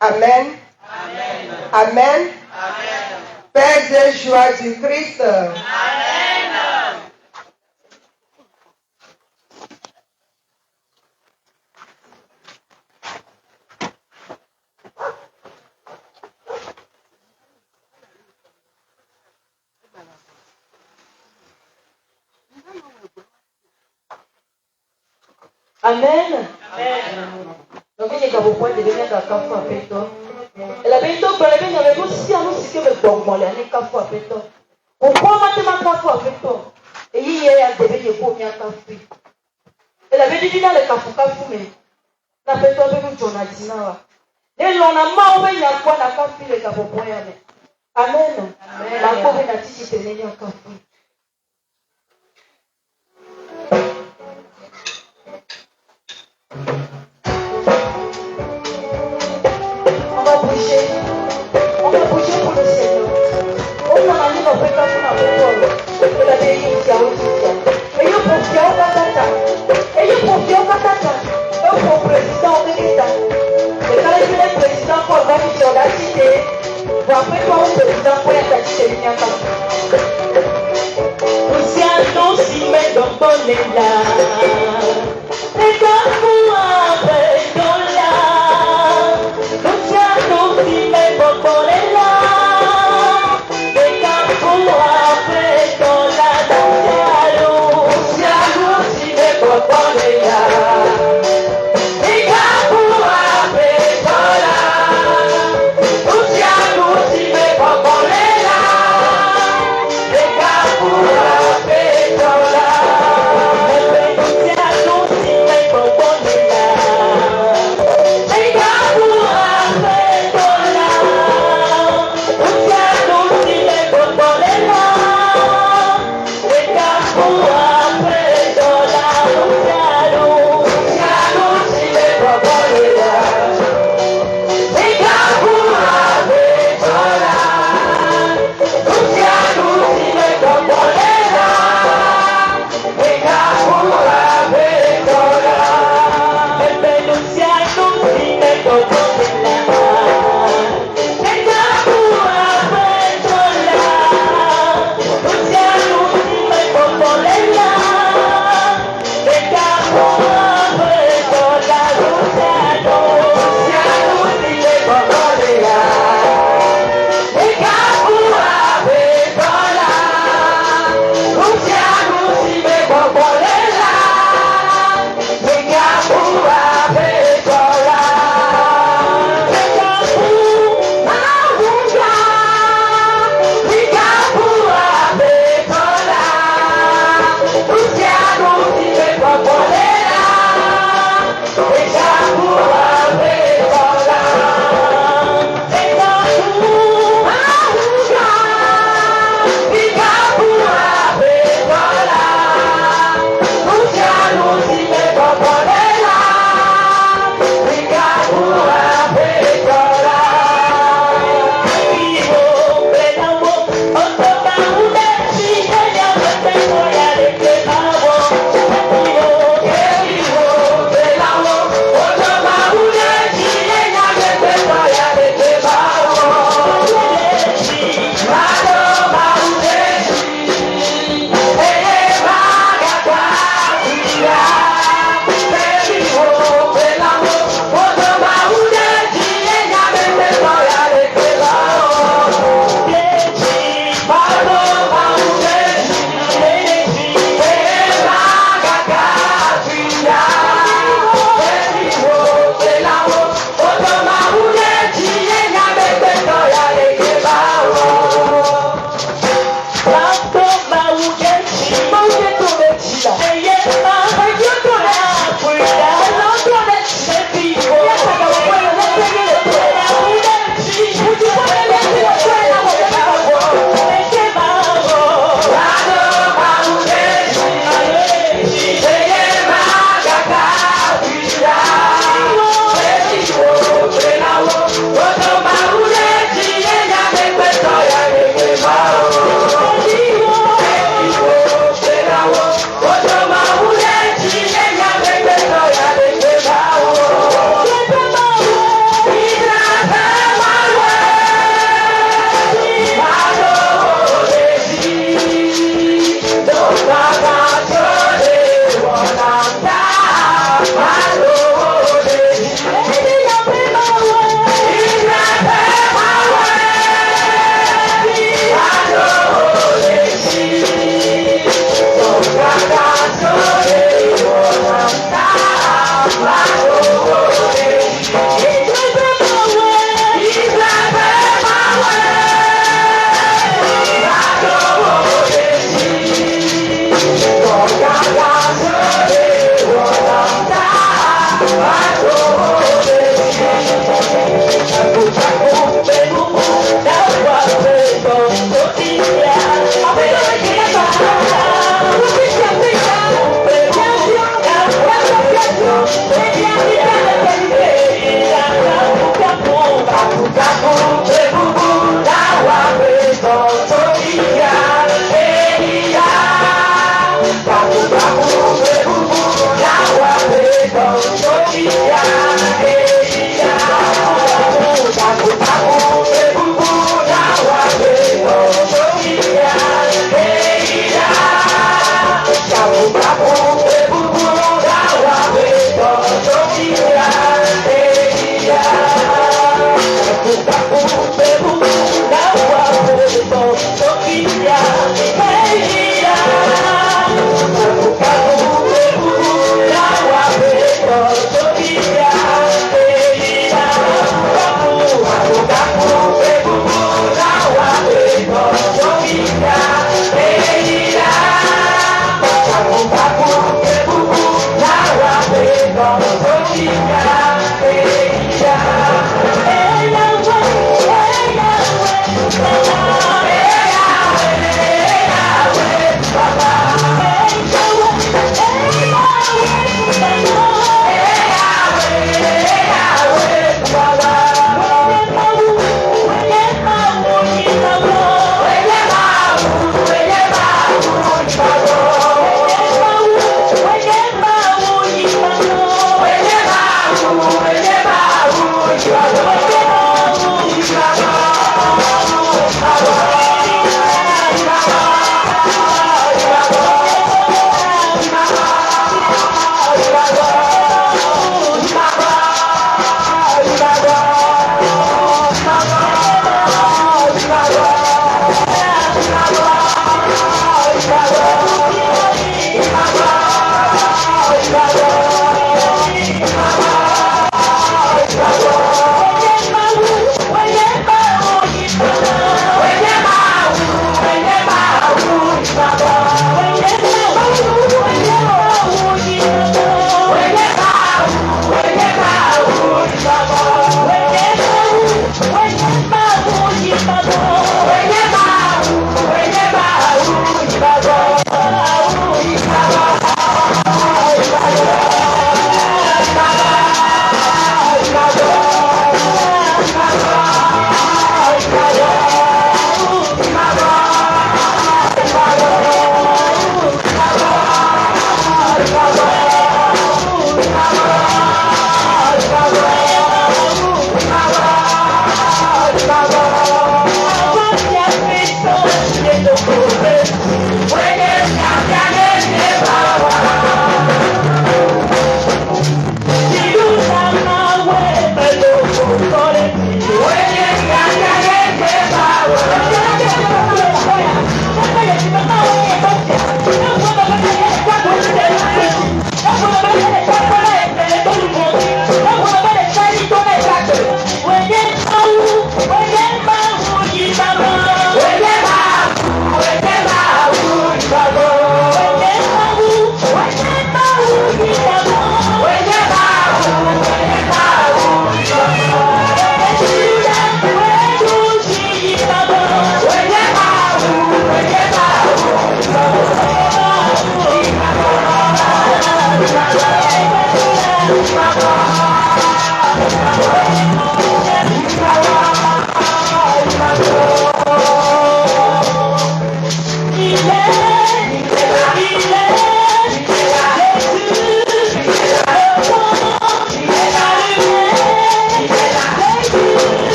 Amen. Amen. Père de joie du Christ. Amen. Donc il y a beaucoup de devenir d'accord avec toi. Et la bénédiction pour les bénédictions avec aussi à nous si que le bon bon les d'accord avec toi. Pourquoi mathématiquement avec toi? Et il y a des bénédictions pour bien café. Et la bénédiction le café café mais la bénédiction avec nous Jonathan. Et l'on a marre il y a quoi la café le café pour y aller. Amen. La pauvre n'a pas si tenir un café. On va bouger pour le Seigneur. On va aller dans le cas pour la parole. Et la vérité qui a aussi. Et il faut qu'il y ait un tata. Et il faut qu'il y ait un tata. Et pour le président de l'État. Et quand il est président pour le gouvernement sur la cité, vous après toi au président pour la cité de l'État. Nous y allons si mais dans ton état. Et quand vous avez dans la, nous y allons si mais dans ton état. Et quand vous avez dans la, nous y allons si mais dans ton état. Et quand vous avez dans la, nous y allons si mais dans ton état. Et quand vous avez dans la,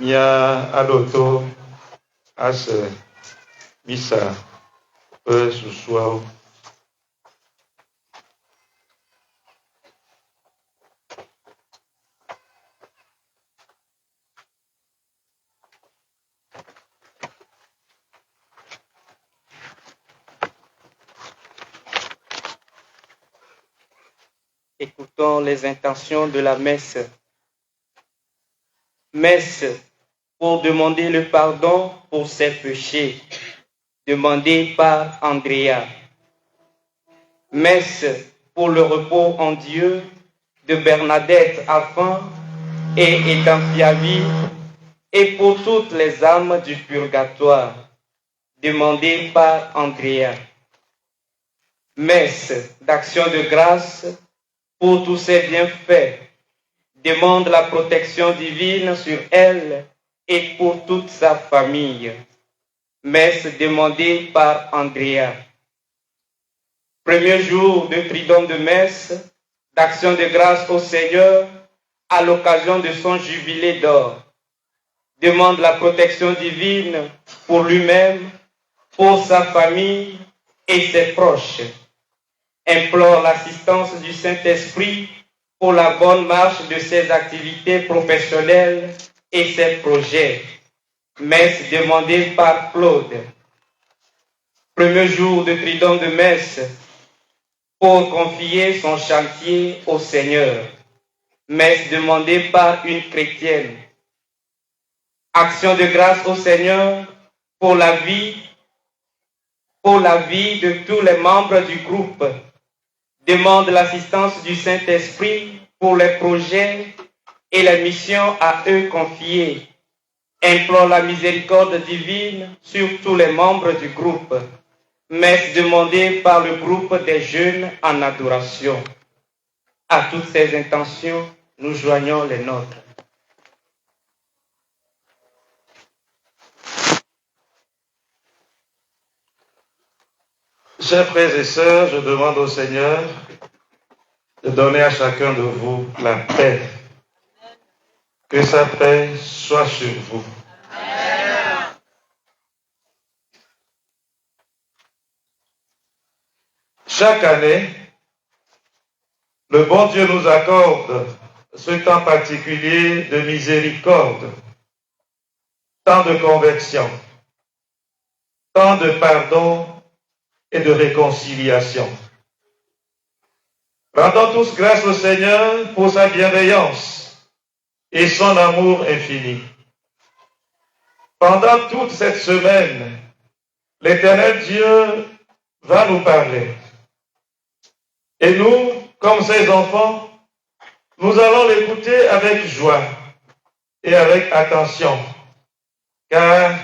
Mia adoto ase misa ƒe susuawo. Écoutons les intentions de la messe. Messe pour demander le pardon pour ses péchés, demandé par Andrea. Messe pour le repos en Dieu de Bernadette Affan et Edampiavi et pour toutes les âmes du purgatoire, demandée par Andrea. Messe d'action de grâce pour tous ses bienfaits, demande la protection divine sur elle et pour toute sa famille. Messe demandée par Andrea. Premier jour de tridome de messe, d'action de grâce au Seigneur à l'occasion de son jubilé d'or. Demande la protection divine pour lui-même, pour sa famille et ses proches. Implore l'assistance du Saint-Esprit pour la bonne marche de ses activités professionnelles et ses projets. Messe demandée par Claude. Premier jour de tridome de messe pour confier son chantier au Seigneur. Messe demandée par une chrétienne. Action de grâce au Seigneur pour la vie de tous les membres du groupe. Demande l'assistance du Saint-Esprit pour les projets et les missions à eux confiées. Implore la miséricorde divine sur tous les membres du groupe. Messe demandée par le groupe des jeunes en adoration. À toutes ces intentions, nous joignons les nôtres. Chers frères et sœurs, je demande au Seigneur de donner à chacun de vous la paix. Que sa paix soit sur vous. Chaque année, le bon Dieu nous accorde ce temps particulier de miséricorde, temps de conversion, temps de pardon et de réconciliation. Rendons tous grâce au Seigneur pour sa bienveillance et son amour infini. Pendant toute cette semaine, l'Éternel Dieu va nous parler. Et nous, comme ses enfants, nous allons l'écouter avec joie et avec attention, car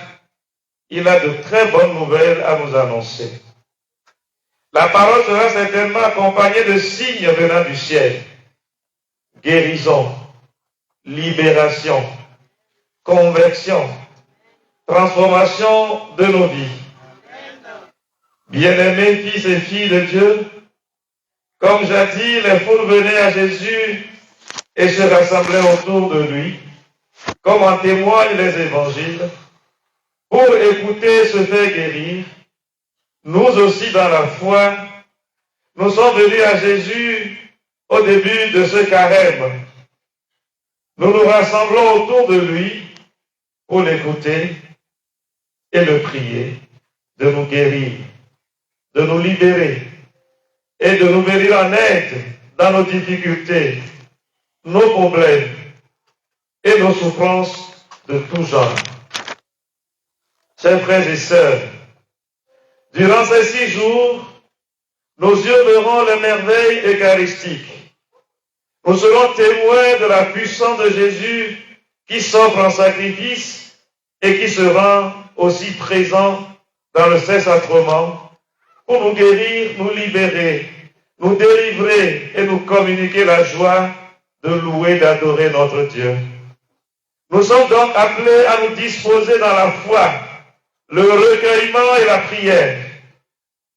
il a de très bonnes nouvelles à nous annoncer. La parole sera certainement accompagnée de signes venant du ciel. Guérison, libération, conversion, transformation de nos vies. Bien-aimés fils et filles de Dieu, comme jadis, les foules venaient à Jésus et se rassemblaient autour de lui, comme en témoignent les évangiles, pour écouter se faire guérir. Nous aussi, dans la foi, nous sommes venus à Jésus au début de ce carême. Nous nous rassemblons autour de lui pour l'écouter et le prier, de nous guérir, de nous libérer et de nous venir en aide dans nos difficultés, nos problèmes et nos souffrances de tout genre. Chers frères et sœurs, durant ces 6 jours, nos yeux verront les merveilles eucharistiques. Nous serons témoins de la puissance de Jésus qui s'offre en sacrifice et qui se rend aussi présent dans le Saint-Sacrement pour nous guérir, nous libérer, nous délivrer et nous communiquer la joie de louer, d'adorer notre Dieu. Nous sommes donc appelés à nous disposer dans la foi, le recueillement et la prière.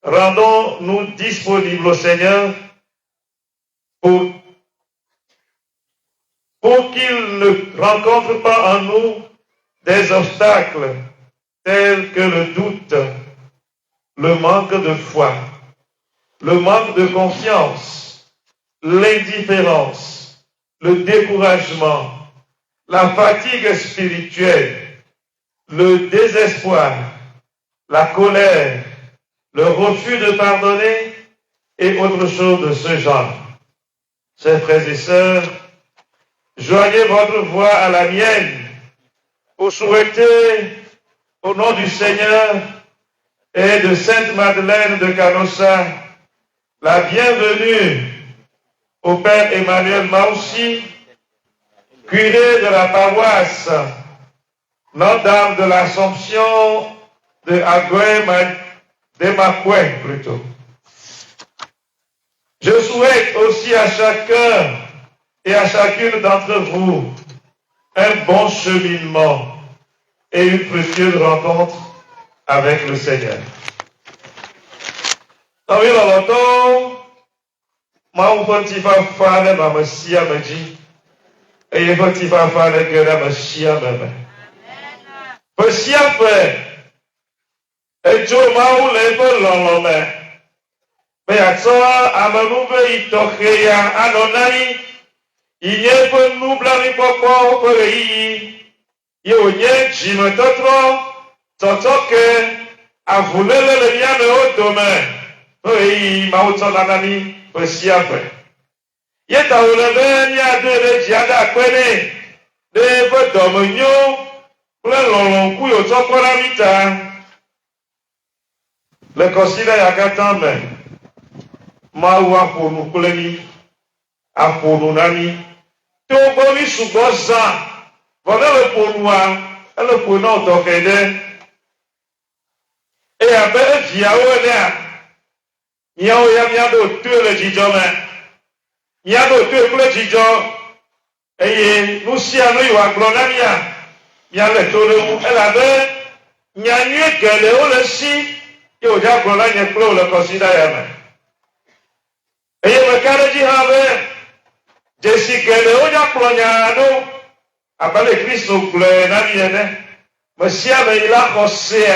Rendons-nous disponibles au Seigneur pour qu'il ne rencontre pas en nous des obstacles tels que le doute, le manque de foi, le manque de confiance, l'indifférence, le découragement, la fatigue spirituelle, le désespoir, la colère, le refus de pardonner et autre chose de ce genre. Chers frères et sœurs, joignez votre voix à la mienne pour souhaiter au nom du Seigneur et de Sainte Madeleine de Canossa la bienvenue au Père Emmanuel Maouchi, curé de la paroisse Notre-Dame de l'Assomption de Agoué plutôt. Je souhaite aussi à chacun et à chacune d'entre vous un bon cheminement et une précieuse rencontre avec le Seigneur. Dans longtemps, moi, on peut faire ma messia me dit, et il faut faire le gueule à messia me. Messia fait, et Joe Maou les veut l'enlomé. Mais à ça, à ma nouvelle, il toque à Anonai, il n'y a pas de nous blâmer pour pays. Il y a un Jim Totro, Totoke, à voulu le lien de haut domaine. Oui, Maouton Anani, aussi après. Il y a un levé, il y a deux Diada Quene, des peu d'Omignon, plein long coup, au top pour la vita. Le considère à 4 ans, mais Maoua pour nous, Koulemi, à pour nous, Nani. Tout le monde sous Bossa, voilà le pour nous, le pour nous, donc, et après, Diaou, Yao Yamiado tuer le Djidjome. Yado tuer le Djidjom. Et nous si à nous, à Glonamia. Y'a le Tolou, elle avait. Y'a mieux que le haut le si. Y'a déjà Glonamia Klo le considère. Et y'a le cas de Djihave. Jessi que le haut y'a Glonamia. Après le Christ au Glonamia. Monsieur, il a conseillé.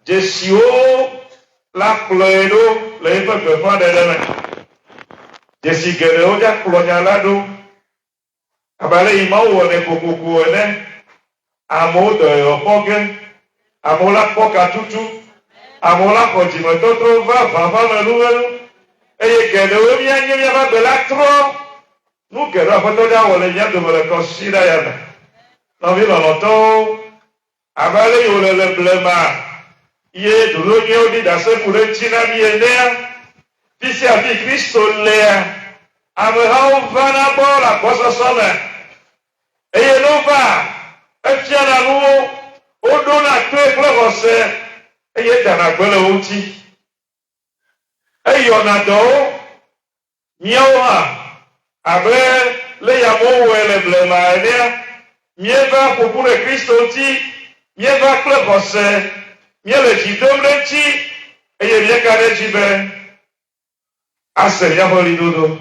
Jessi au. La ploedo, le pepe pas de demain. Jesi gere oja plonya lado. Abale ima uone kukuku ene. Amo do yopoge. Amo la poka tutu. Amo la kojime totro va meluelu. Eye gere omi anye yaba belatro. Nou gere apotoja wole nyado wole konsida yana. Novi loloto. Abale yole le blema. Ye dulu nyo di dase kule china mienea. Fisi api Kristo lea. Ame hao vana bola kosa some. Eye nova. Efiana nuo. Odona tue kule kose. Eye dana kwele uti. Eye yonado. Miawa. Abe le yamo wele blema enea. Mieva popule Kristo ti. Mieva kule kose. Mie le jidom le ti, eye mie ka de jibe, ase mia holi dodo.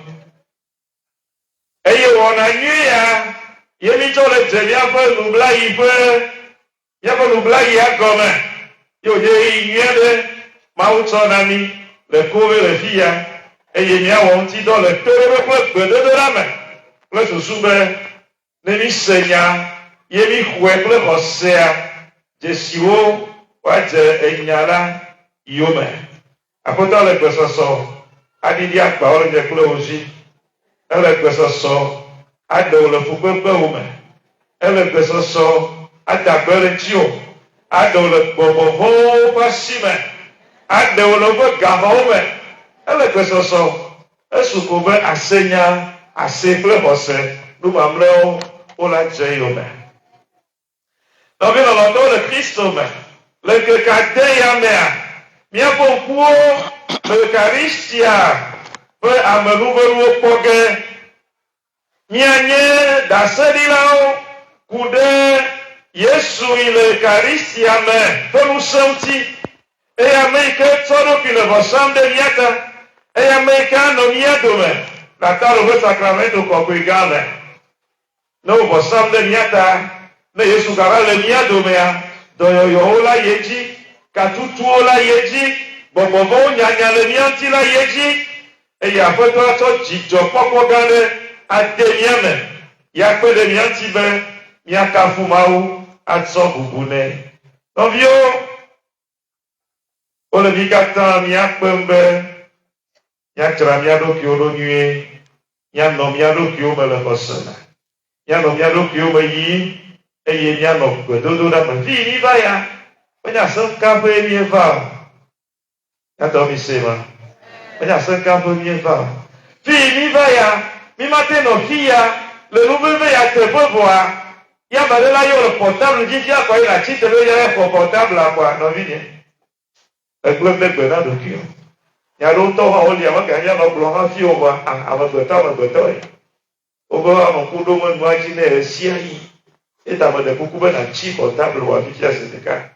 Eye wona nyuya, ye mi to le je mia fe nubla yi fe, mia fe nubla yi agome, yo ye yi nyede, ma uto nami, le kove le fia, eye mia won ti do le toro kwe gbedo do rame, kwe susube, ne mi senya, ye mi kwe kwe hosea, jesiwo, Waje enyala yome. Apoto le kwesoso. Adidi akpa ole je kule oji. Ele kwesoso. Ade ole fukwepe ume. Ele kwesoso. Ade agbele chio. Ade ole bobovo pasime. Ade ole ove gama ume. Ele kwesoso. Esukube asenya. Asekle hose. Numamleo. Ola je yome. Nobi lolondo le Kristo me. Le kekadea mea, mia bonkuo, le Eucharistia, pe amenuveru poge, mia nye dasedi lao, kude, Yesu il Eucharistia me, pe nous senti, e Amerike todo ki le vosam de miata, e Amerika no miado me, la taro ve sacramento congregale, no vosam de miata, ne Yesu gara le miado mea, doyoyo la yeji, katutu la yeji, bobobo nyanya le mianti la yeji, e ya foto ato jijo poko gane ademiame, ya kwe de mianti be, miaka fumau, atso bubune. Novio, ole mikata miakwe mbe, miakra miado ki olo nye, miano miado ki ome le kosena, miano miado ki ome yi, eye mia no gbedodo na me vi ni va ya onya so ka pe mi va ya to mi se ma Il y a 5 ans, mieux va. Fille, mi va ya, mi matin, nos filles, le nouveau veille à te voir. Il y a là, le portable, dit, il y a quoi, il a titre, il y a un portable là, quoi, non, viens. Le club de Bernard de Kio. Il y a longtemps, on dit, avant qu'il y a un blanc, fille, on va, avant de temps, on va, mon coup d'eau, moi, qui n'est sien, et t'as de beaucoup de petits portables, ou à vie, à ce cas.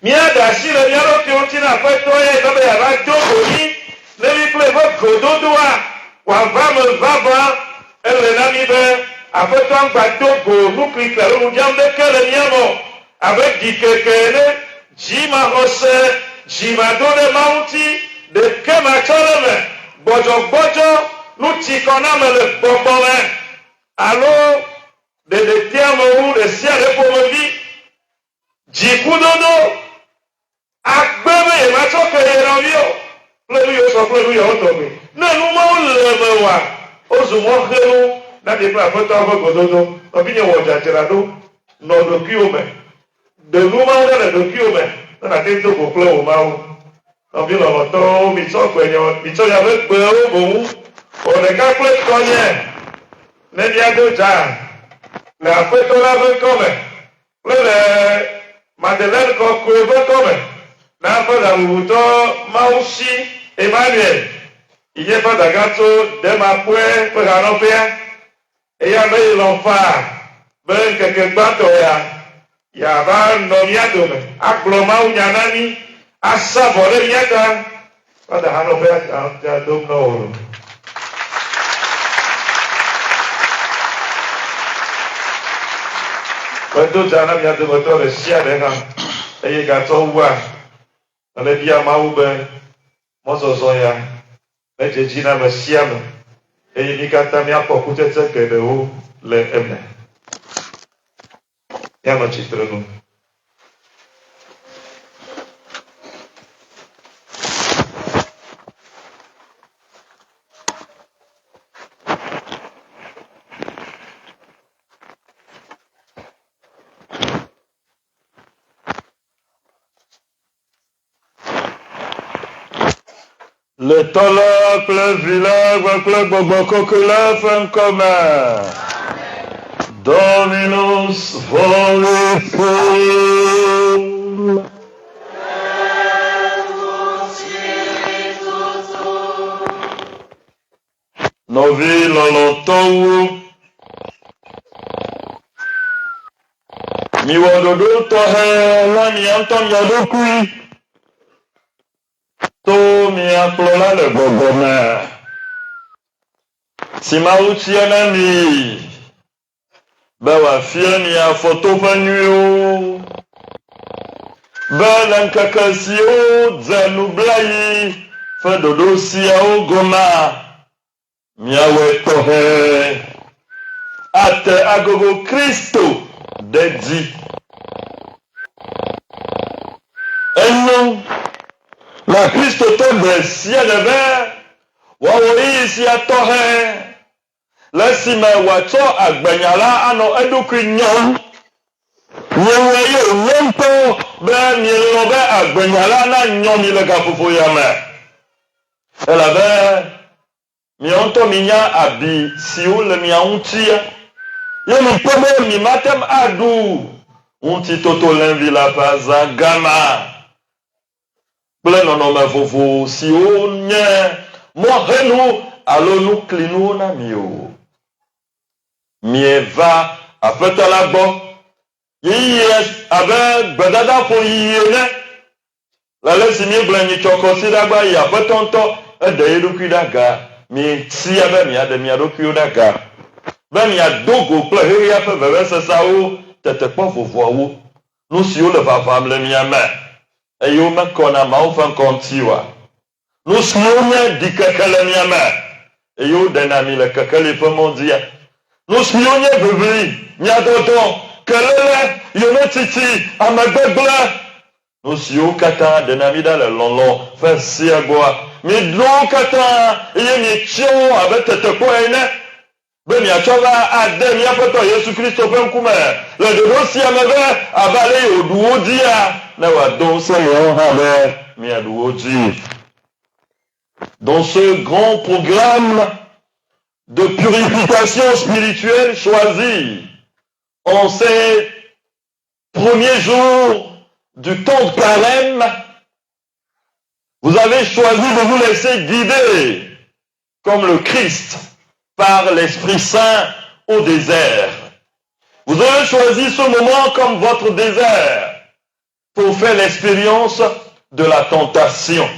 Mia dasi le miaro ki on tina fa to ye to be ara jo boni le mi ple vo godo doa wa va me va va ele na mi be afoto an gba to go nu kri kle lu jam de kele miamo avec di kekele jima hose jima do de mauti de kema choleme bojo nu ti kona me le bobowe allo de terme ou de ciel pour me vie jikudodo agbẹ́bẹ̀ yẹn máa tọ́kẹ̀ yẹn lọ rí ọ́ lórí yóò sọ pé lórí ọ̀tọ̀ mi náà ló máa ń lè mọ̀ wá oṣù wọn kéwú láti pé àpótọ́ ọgọ́gọ́dọ́dọ́ ọbí yẹn wọ̀ jàjẹrà ló nà ọ̀dọ̀ kí o mẹ́ dèlú máa ń rẹ̀ lọ́dọ̀ kí o mẹ́ náà dé tó kò pé o máa ń ọbí lọ́wọ́ tó mi tọ́gbẹ̀ yẹn mi tọ́ yà fẹ́ gbé o bò ń ọ̀dẹ̀ ká pé kọ́ yẹn lẹ́ni adójà lẹ́ àpótọ́ láfẹ́ kọ́ mẹ́ lẹ́lẹ́ Madeleine kọ́ kó ebé kọ́ mẹ́ n'afọdà wùwùtọ Mausi Emmanuel ìyẹn fàdàgà tó dẹ́mà pẹ́ pẹ̀lú ànọ́fẹ́ ẹ̀yà bẹ́ẹ̀ lọ́nfà bẹ́ẹ̀ kẹ̀kẹ́ gbàtọ̀ ya yàrá nọ̀míàdùmẹ̀ agblọ̀máwù nyànání asàbọ̀lẹ̀ nyàtà fàdà ànọ́fẹ́ àdóm náà wọ̀rọ̀. Pẹ̀lú jàǹdà miàdùmẹ̀tọ̀ rẹ̀ sí àdé hàn ẹ̀yẹ gàtọ̀ wà. Ale bia mawu be mɔzɔzɔ ya medzedzi na me sia me eye mi katã míakpɔ kutsetse geɖewo le eme. Míanɔ tsitre nu. Le tolo kple vila kple gbɔgbɔ koko le fe ŋkɔme. Dominus vobiscum. Nɔvi lɔlɔtɔwo. Miwɔ ɖoɖo tɔxɛ la mia ŋutɔ mia ɖokui. To miakplɔla le gbɔgbɔ me si Mawu tia na mi be wòafia mi afɔtoƒe nyuiwo be le ŋkeke siwo dze nublayi ƒe ɖoɖo siawo goma miawɔe tɔxɛ ate agogo Kristo ɖe dzi. Enyo la Kristo to ɖe sia ɖe be wòawɔ ɣeyiɣi sia tɔxɛ le esime wòatsɔ agbenyala anɔ eɖokui nyɔm. Nyewoe ye wònye ŋutɔ be mielɔ be agbenyala nanyɔ mi le gaƒoƒo ya me. Elabe miawo ŋutɔ minya abi siwo le mia ŋutia. Ye mikpɔ be mi matem aɖu ŋutitotolẽvi la ƒe azãgama kple nɔnɔme vovo siwo nye mɔhenu alo nuklinuwo na mi o. Mieva Aƒetɔ la gbɔ yeyie abe gbedadaƒo yiyi ene. Le ale si miegblẽ nyitsɔkɔsi ɖa gba yi Aƒetɔ ŋutɔ eɖe ye ɖokui ɖe aga. Mietia be miaɖe mia ɖokuiwo ɖe aga. Be miado go kple xexea ƒe vevesesawo tetekpɔ vovoawo. Nu siwo le ʋaʋãm le mia me. Eye womekɔna Mawu ƒe ŋkɔ ŋuti oa. Nu siwo nye ɖikeke le mia me. Eye woɖena mi le kekeli ƒe mɔ dzia. Nu siwo nye ʋiʋli, nyadɔdɔ, kelele, yometiti, amegbegblẽ. Nu siwo katã ɖena mi ɖa le lɔlɔ ƒe sia gbɔa. Midrɔwo katã eye mietsyɔ wo abe tetekpɔ ene. be miatsɔva ade míaƒe tɔ Yesu Kristo ƒe ŋkume le ɖoɖo sia me be ava le wòɖu wo dzia ne wòado ŋusẽ yewo hã be miaɖu wo dzi. Dans ce grand programme de purification spirituelle choisi en ces premiers jours du temps de carême, vous avez choisi de vous laisser guider comme le Christ par l'Esprit Saint au désert. Vous avez choisi ce moment comme votre désert pour faire l'expérience de la tentation,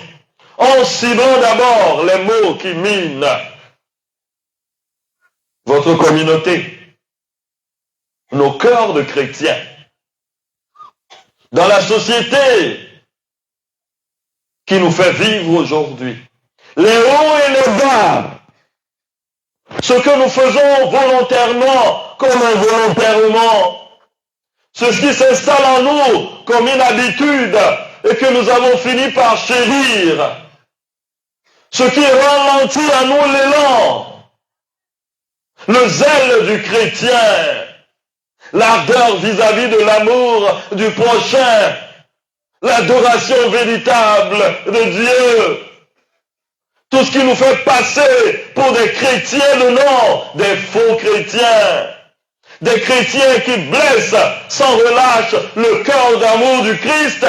en ciblant d'abord les maux qui minent votre communauté, nos cœurs de chrétiens. Dans la société qui nous fait vivre aujourd'hui, les hauts et les bas, ce que nous faisons volontairement comme involontairement, ce qui s'installe en nous comme une habitude et que nous avons fini par chérir, ce qui ralentit à nous l'élan, le zèle du chrétien, l'ardeur vis-à-vis de l'amour du prochain, l'adoration véritable de Dieu. Tout ce qui nous fait passer pour des chrétiens de nom, des faux chrétiens. Des chrétiens qui blessent sans relâche le cœur d'amour du Christ.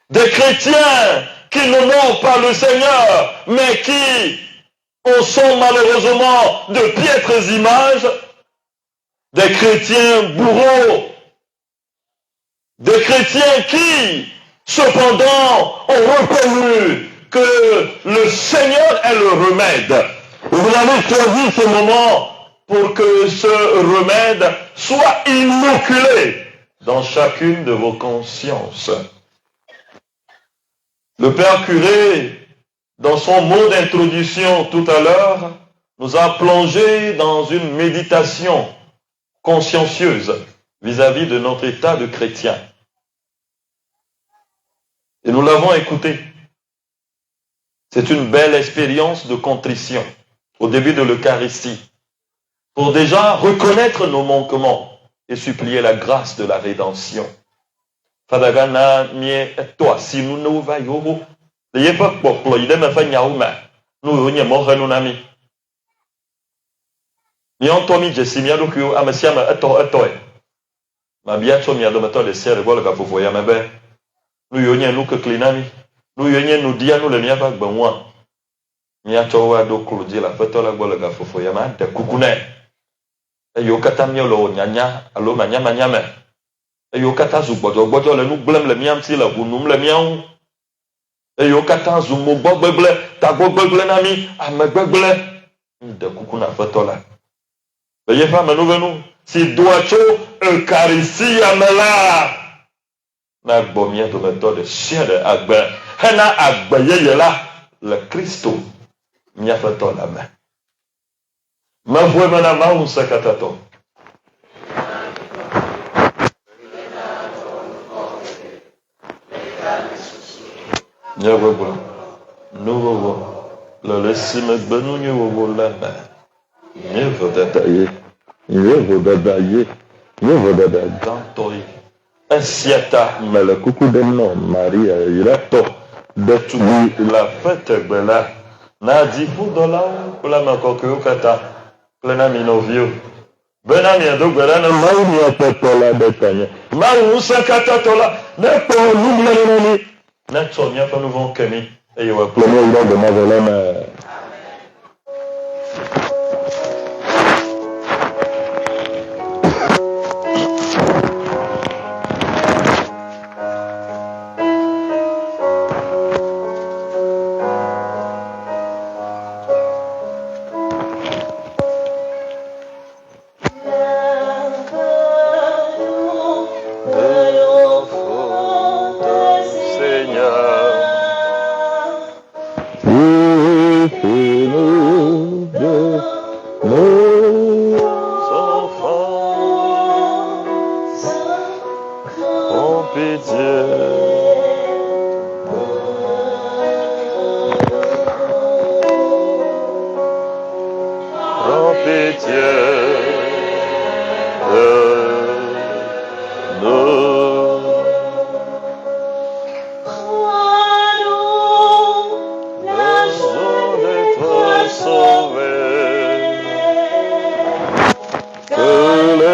Des chrétiens qui n'honorent pas le Seigneur, mais qui en sont malheureusement de piètres images. Des chrétiens bourreaux. Des chrétiens qui, cependant, ont reconnu que le Seigneur est le remède. Vous avez choisi ce moment pour que ce remède soit inoculé dans chacune de vos consciences. Le Père curé, dans son mot d'introduction tout à l'heure, nous a plongé dans une méditation consciencieuse vis-à-vis de notre état de chrétien. Et nous l'avons écouté. C'est une belle expérience de contrition au début de l'Eucharistie pour déjà reconnaître nos manquements et supplier la grâce de la rédemption. Fadagana mie toi si nous ne va yobo le yepa poklo ide me fa nyauma nous onye mo hanu nami mi onto mi jesi mi adoku amasia ma eto ma bia cho mi adomato de serre bola ka fofo ya mebe nous yonye nous que clinami nous yonye nous dia nous le mia ba gbanwa mi acho wa do klodi la feto la bola ka fofo ya ma de kukune eyo kata mi lo nyanya alo ma nyama nyama eyo kata zu gbɔdzɔgbɔdzɔ le nu gblẽm le mía ŋuti le ʋunum le mía ŋu eyo kata zu mo gbɔ gbegblẽ tagbɔ gbegblẽ na mí ame gbegblẽ de kuku na Aƒetɔ la le yeƒe amenuvenu si doa tso Eucharistia me la na gbɔ mía dometɔ de sia de agbe hena agbe yeye la le Kristo mía Aƒetɔ la me. Mevɔe me na Mawu ŋusẽkatãtɔ. Nyewowo, nuwowo, le esime gbenu nyewowo la me, nyevo dada ye, nyevo dada gãtɔ ye. Esia ta mele kuku ɖem nɔ Maria yiratɔ ɖetugbi le aƒetegbe la na dziƒodɔlawo kple ame kɔkɔewo katã kple na mi nɔviwo bena miado gbe ɖa ne Mawu miaƒe tɔ la ɖeka nye Mawu ŋusẽkatãtɔ la nekpɔ nugblẽ na mi. N'atsɔ míaƒe nu vɔ̃wo ke mí eye wòakplɔ mí yi ɖe gbemavɔ la me.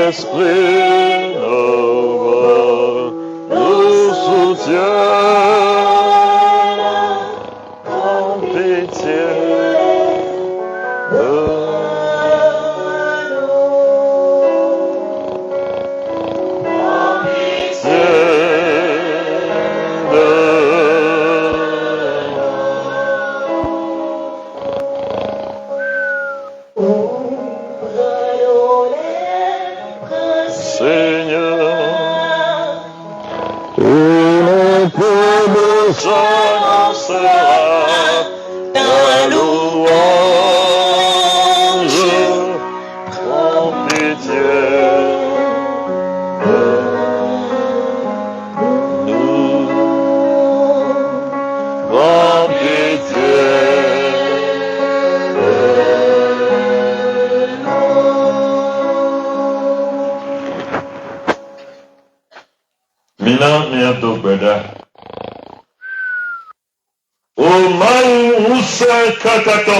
L'Esprit nous soutient en pitié de Seigneur, sera ta louange en pitié de nous, en pitié de nous. Mina niato beda. Katato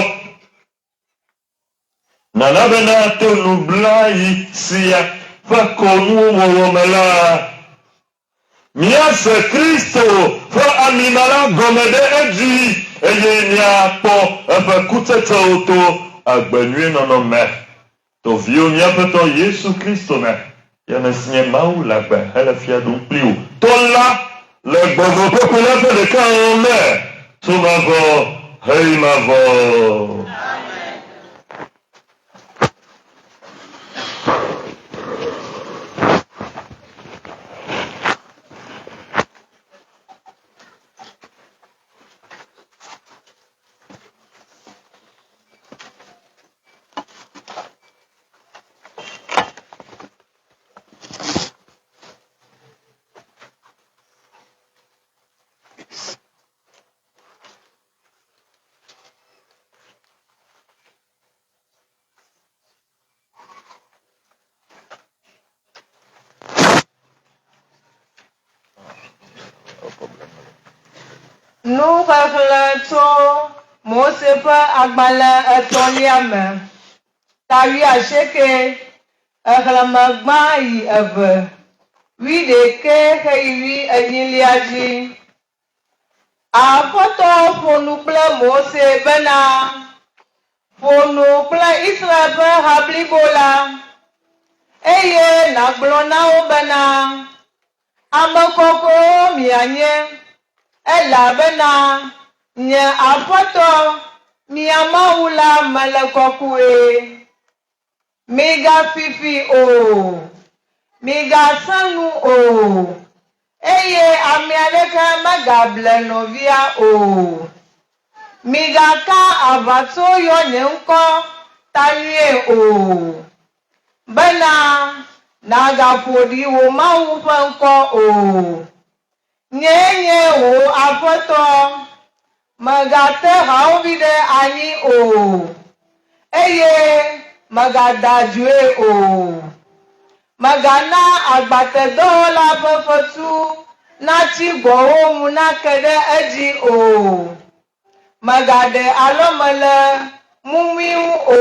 Nanabena to nublai siya fa konu momela Miase Kristo fa aminala gomede eji eye ni apo fa kutete oto agbenue nono me to vio ni apeto Yesu Kristo me ya mesinye mau la gbe hele fia dun pliu to la le gbovo populaire de kan me to mavo hey mavo. Nous reflétons Mose pas agbala etoliame. Tawi acheke eklamagba yi eve. Wi deke heiwi enyiliaji. Afoto fonu kple Mose bena. Fonu kple Israel be hablibola. Eye nagblɔ na wo bena. Amekɔkɔ mianye. Elabena nye afoto miamawu la mele kɔkɔe miga fifi o miga sanu o eye ame aɖeke megable nɔvia o migaka avatso yɔ nye ŋkɔ tanyuie o bena nagaƒoɖi wo Mawu ƒe ŋkɔ o. Nye wo aƒetɔ megate hawovi ɖe anyi o eye megada dzoe o megana agbatedɔwɔla ƒe fetu natsi gbɔwo ŋu nake ɖe edzi o megaɖe alɔme le mumui ŋu o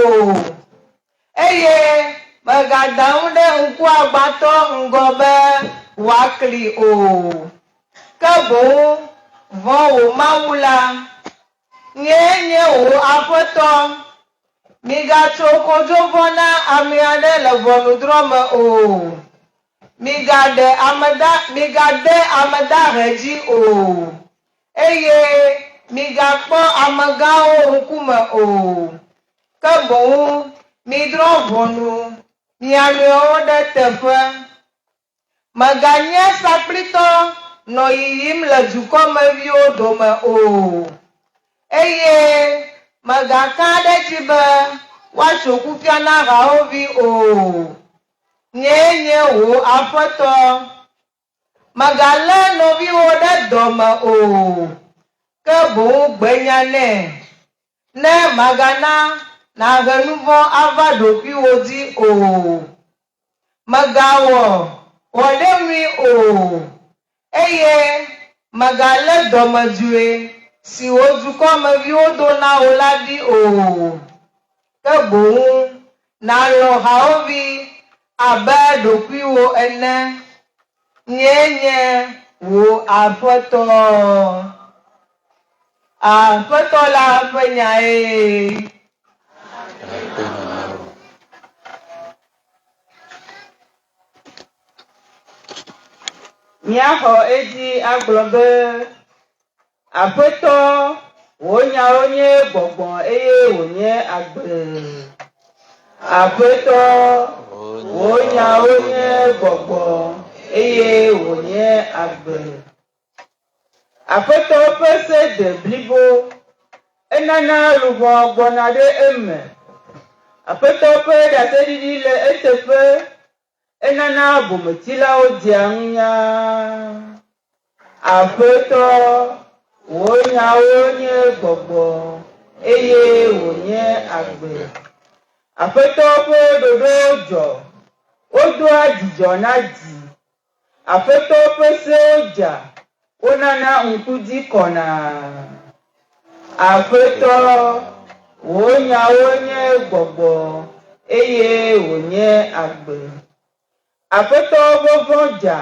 eye megada ŋu ɖe ŋkuagbãtɔ ŋgɔ be wòakli o. Ke boŋ vɔ wo Mawu la nye wo aƒetɔ migatso kodzovɔ na ame aɖe le ʋɔnudrɔ̃me o migade ame dahe dzi o eye migakpɔ amegãwo ŋkume o ke boŋ midrɔ̃ ʋɔnu mia nɔewo ɖe teƒe meganye sakplitɔ nɔ yiyim le dukɔmeviwo dome o eye megaka ɖe dzi be woatso kufia na hawovi o nye wo aƒetɔ megalé nɔviwo ɖe dɔme o ke boŋ gbenya nɛ ne magana na he nu vɔ̃ ava ɖokuiwo dzi o. Megawɔ wɔɖemui o, eye megalé dɔmedzoe siwo dukɔmeviwo do na wo la ɖi o. Ke boŋ nàlɔ hawòvi abe ɖokuiwo ene. Nyee nye wò Aƒetɔ. Aƒetɔ la ƒe nyae. Míaxɔ edzi agblɔ be Aƒetɔ wò nyawo nye gbɔgbɔ eye wònye agbe. Aƒetɔ wò nyawo nye gbɔgbɔ eye wònye agbe. Aƒetɔ ƒe se de blibo enana luʋɔ gbɔna ɖe eme. Aƒetɔ ƒe ɖaseɖiɖi le eteƒe enana bometilawo dzea ŋunya. Aƒetɔ wò nyawo nye gbɔgbɔ eye wònye agbe. Aƒetɔ ƒe ɖoɖowo dzɔ, wodoa dzidzɔ na dzi. Aƒetɔ ƒe sewo dza, wonana ŋkudzi kɔna. Aƒetɔ wò nyawo nye gbɔgbɔ eye wònye agbe. Aƒetɔ ƒe vɔ̃ dza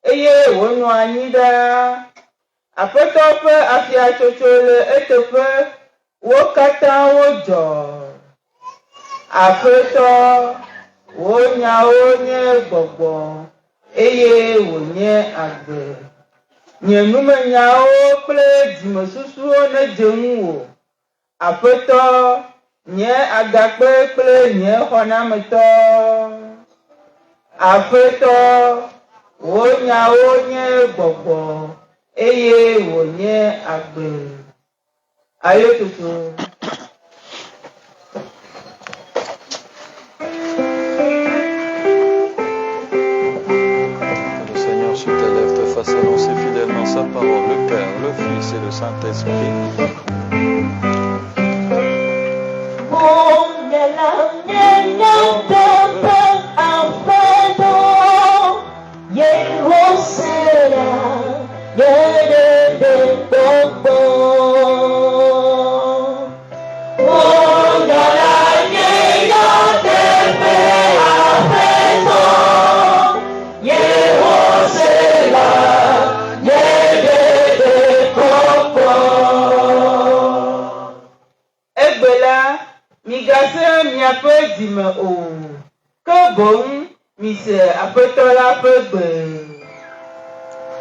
eye wònɔ anyi ɖaa. Aƒetɔ ƒe afiatsotso le eteƒe, wo katã wodzɔ. Aƒetɔ wò nyawo nye gbɔgbɔ eye wònye agbe. Nye numenyawo kple dzimesusuwo nedze ŋuwò. Aƒetɔ nye agakpe kple nye xɔnametɔ. Aƒetɔ wò nyawo nye gbɔgbɔ eye wònye agbe. Ayotutu. Le Seigneur sur tes lèvres te fasse annoncer fidèlement sa parole, le Père, le Fils et le Saint-Esprit. Miaƒe dzime o, ke boŋ mise Aƒetɔ la ƒe gbe.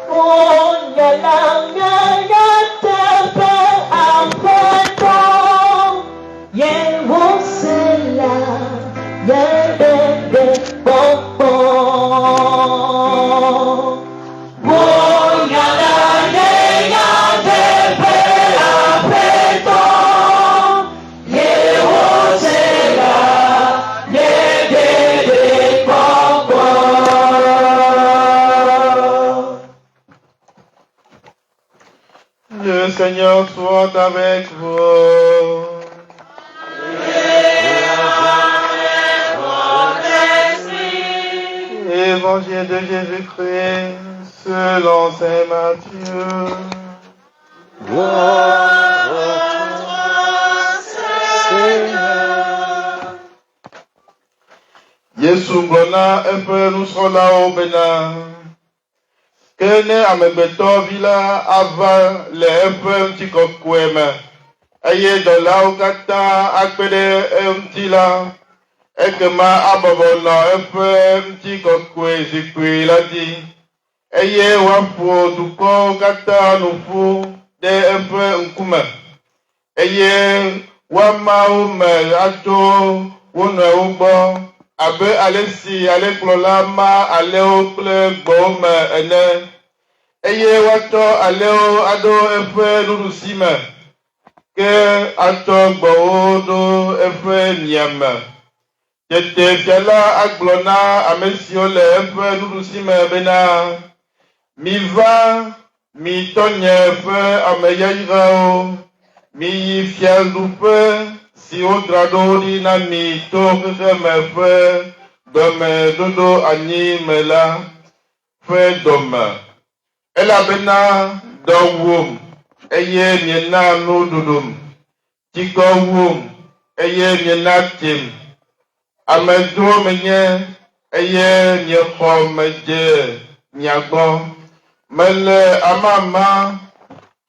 Wonyala nyanya teƒe Aƒetɔ, Yewosela, Yedede kpɔkpɔ. Wonyala nyanya teƒe Aƒetɔ, Le Seigneur soit avec vous. Évangile de Jésus-Christ selon saint Matthieu. Gloire à toi, Seigneur. Yesu gblɔna eƒe nusrɔ̃lawo bena ke ne amegbetɔ vi la ava le eƒe ŋutikɔkɔe me eye dɔlawo katã akpe ɖe eŋuti la, ekema abɔbɔ nɔ eƒe ŋutikɔkɔe zikpui la dzi eye woaƒo dukɔwo katã nu ƒu ɖe eƒe ŋkume eye woama wo me atso wo nɔewo gbɔ abe ale si alẽkplɔla ma alẽwo kple gbɔwo me ene, eye woatsɔ alẽwo aɖo eƒe nuɖusime ke atsɔ gbɔwo ɖo eƒe miame. Tete fia la agblɔ na ame siwo le eƒe nuɖusime bena miva mi tɔnye ƒe ameyayrawo, miyi fiaɖuƒe si wodzraɖo ɖi na mi to xexeme ƒe gbemeɖoɖo anyi me la ƒe dɔme, elabena dɔ wum eye miena nuɖuɖum, tsikɔ wum eye miena tsim, amedzro menye eye miexɔ medze mia gbɔ, mele amama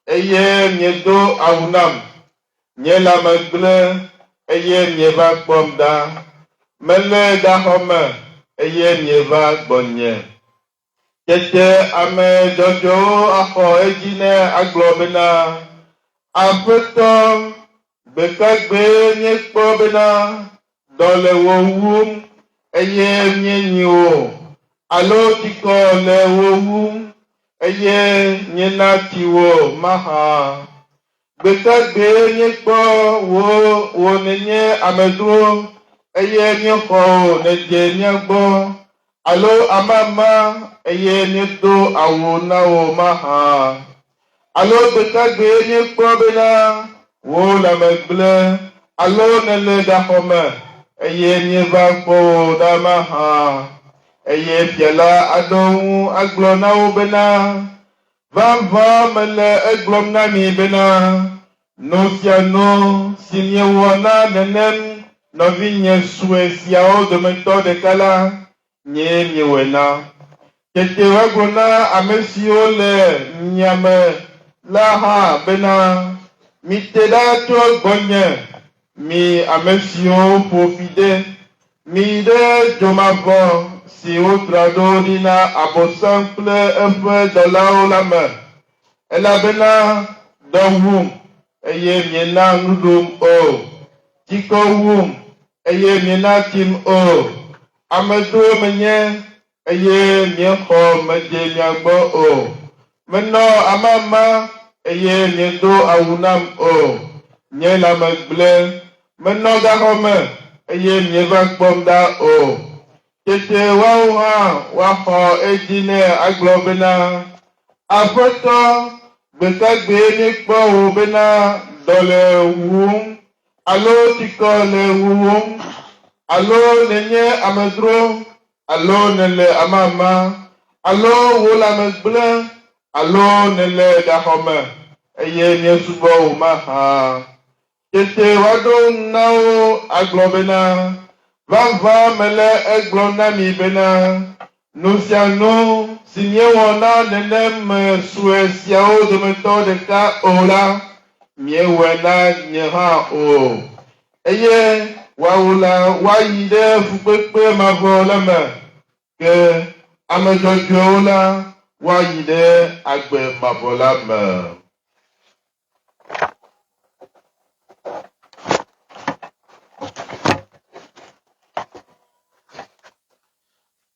eye miedo awu nam, nye lãme gblẽ eye mieva kpɔm ɖa, mele gaxɔme eye mieva gbɔnye. Tete ame dzɔdzɔwo axɔ edzi ne agblɔ bena, Aƒetɔ, gbekagbe miekpɔ bena dɔ le wo wum eye mienyi wo, alo tsikɔ le wo wum eye miena tsi wo mahã. Gbekagbe miekpɔ wo nenye amedzro eye miexɔ wo nedze mia gbɔ, alo amama eye miedo awu na wo mahã. Alo gbekagbe miekpɔ bena wo lãme gblẽ alo nele gaxɔme eye mieva kpɔ wo ɖa mahã. Eye fia la aɖo ŋu agblɔ na wo bena, vavã mele egblɔm na mi bena, no sia no si miewɔna nenem nɔvinye sue siawo dometɔ ɖeka la, nye miewɔna. Tete woagblɔ na ame siwo le miame la hã bena, mite ɖa tso gbɔnye, mi ame siwo ƒo fi ɖe, mi ɖe dzomavɔ si wodzra ɖo ɖi na Abosam kple eƒe dɔlawo la me, elabena dɔ wum eye miena nuɖum o, tsikɔ wum eye miena tsim o, amedzro menye eye miexɔ medze mia gbɔ o, menɔ amama eye miedo awu nam o, nye lãme gblẽ, menɔ gaxɔme eye mieva kpɔm ɖa o. Tete woawo hã woaxɔ edzi ne agblɔ bena, Aƒetɔ, gbekagbe miekpɔ wo bena dɔ le wum, alo tsikɔ le wum, alo nenye amedzro, alo nele amama, alo wo lãme gblẽ, alo nele gaxɔme eye miesubɔ wo mahã. Tete woaɖo na wo agblɔ bena, vavã mele egblɔm na mi bena, nu sia nu si miewɔna nenem sue siawo dometɔ ɖeka o la, miewɔe na nye hã o. Eye woawo la, woayi ɖe fukpekpe mavɔ la me, ke ame dzɔdzɔewo la, woayi ɖe agbe mavɔ la me.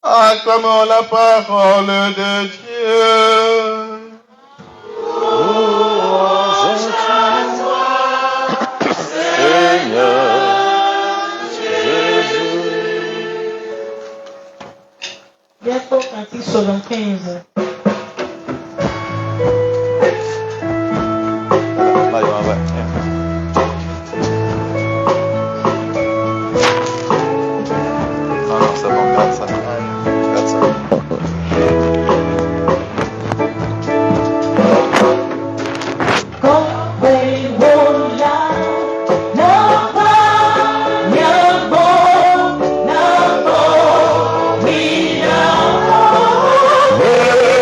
Acclamons la parole de Dieu. Louange à toi, Seigneur Jésus. Bientôt, cantique Psaume 15. Mario, on va. Non, c'est bon, garde ça. Garde ça. Yeah.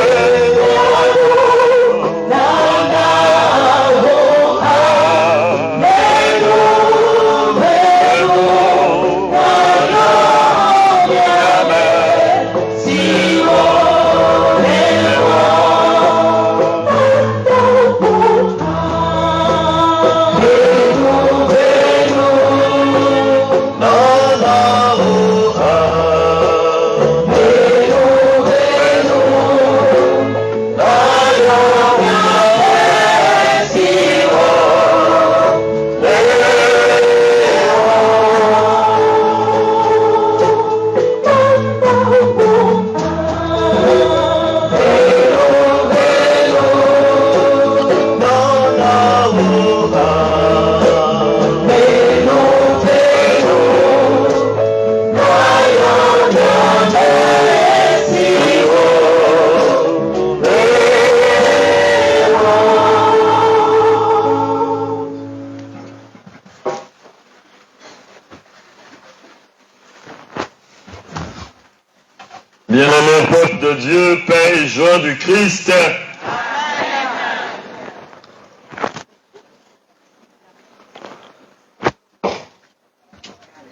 Dieu, paix et joie du Christ.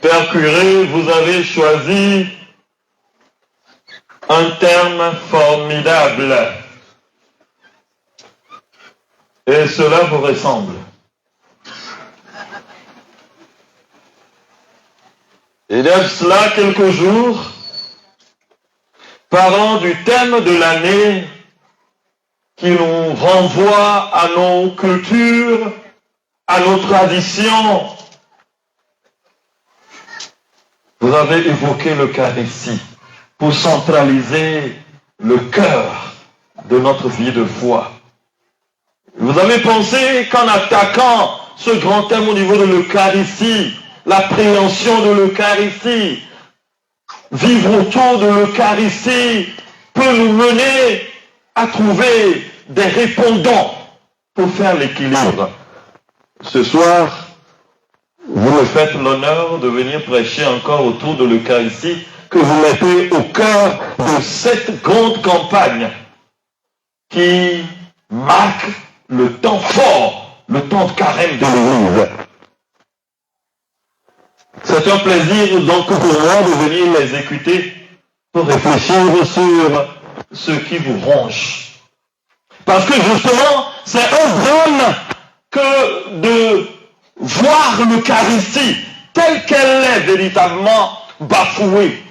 Père curé, vous avez choisi un terme formidable. Et cela vous ressemble. Il y a de cela quelques jours, parlant du thème de l'année qui nous renvoie à nos cultures, à nos traditions, vous avez évoqué l'Eucharistie pour centraliser le cœur de notre vie de foi. Vous avez pensé qu'en attaquant ce grand thème au niveau de l'Eucharistie, l'appréhension de l'Eucharistie, vivre autour de l'Eucharistie peut nous mener à trouver des répondants pour faire l'équilibre. Ce soir, vous me faites l'honneur de venir prêcher encore autour de l'Eucharistie que vous mettez au cœur de cette grande campagne qui marque le temps fort, le temps de carême de l'Église. C'est un plaisir donc pour moi de venir l'exécuter pour réfléchir sur ce qui vous ronge. Parce que justement, c'est un drame que de voir l'Eucharistie telle qu'elle est véritablement bafouée,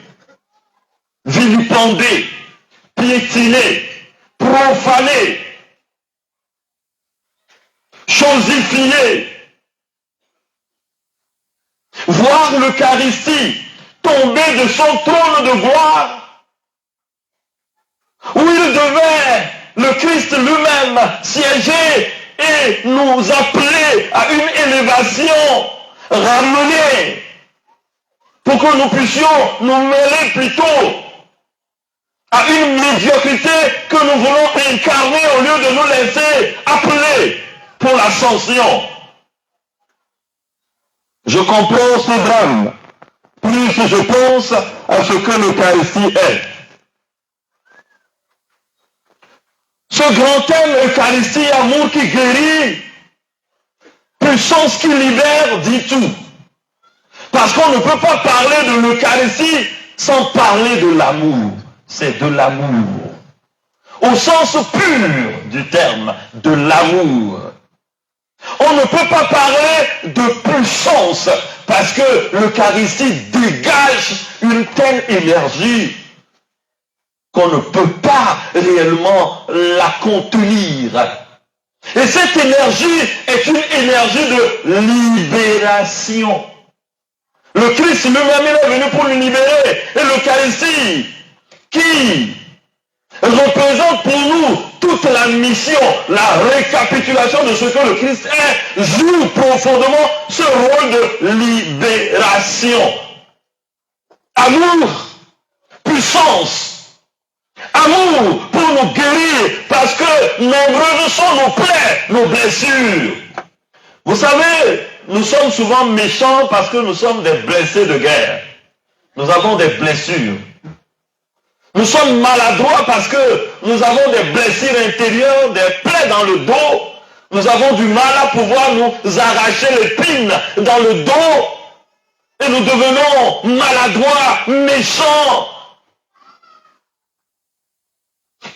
vilipendée, piétinée, profanée, chosifiée. Voir l'Eucharistie tomber de son trône de gloire, où il devait, le Christ lui-même, siéger et nous appeler à une élévation, ramener, pour que nous puissions nous mêler plutôt à une médiocrité que nous voulons incarner au lieu de nous laisser appeler pour l'ascension. Je comprends ce drame, plus je pense à ce que l'Eucharistie est. Ce grand thème Eucharistie, amour qui guérit, puissance qui libère, dit tout. Parce qu'on ne peut pas parler de l'Eucharistie sans parler de l'amour. C'est de l'amour. Au sens pur du terme, de l'amour. On ne peut pas parler de puissance parce que l'Eucharistie dégage une telle énergie qu'on ne peut pas réellement la contenir. Et cette énergie est une énergie de libération. Le Christ lui-même est venu pour nous libérer. Et l'Eucharistie, qui représente pour nous toute la mission, la récapitulation de ce que le Christ est, joue profondément ce rôle de libération. Amour, puissance, amour pour nous guérir, parce que nombreuses sont nos plaies, nos blessures. Vous savez, nous sommes souvent méchants parce que nous sommes des blessés de guerre. Nous avons des blessures. Nous sommes maladroits parce que nous avons des blessures intérieures, des plaies dans le dos. Nous avons du mal à pouvoir nous arracher l'épine dans le dos. Et nous devenons maladroits, méchants.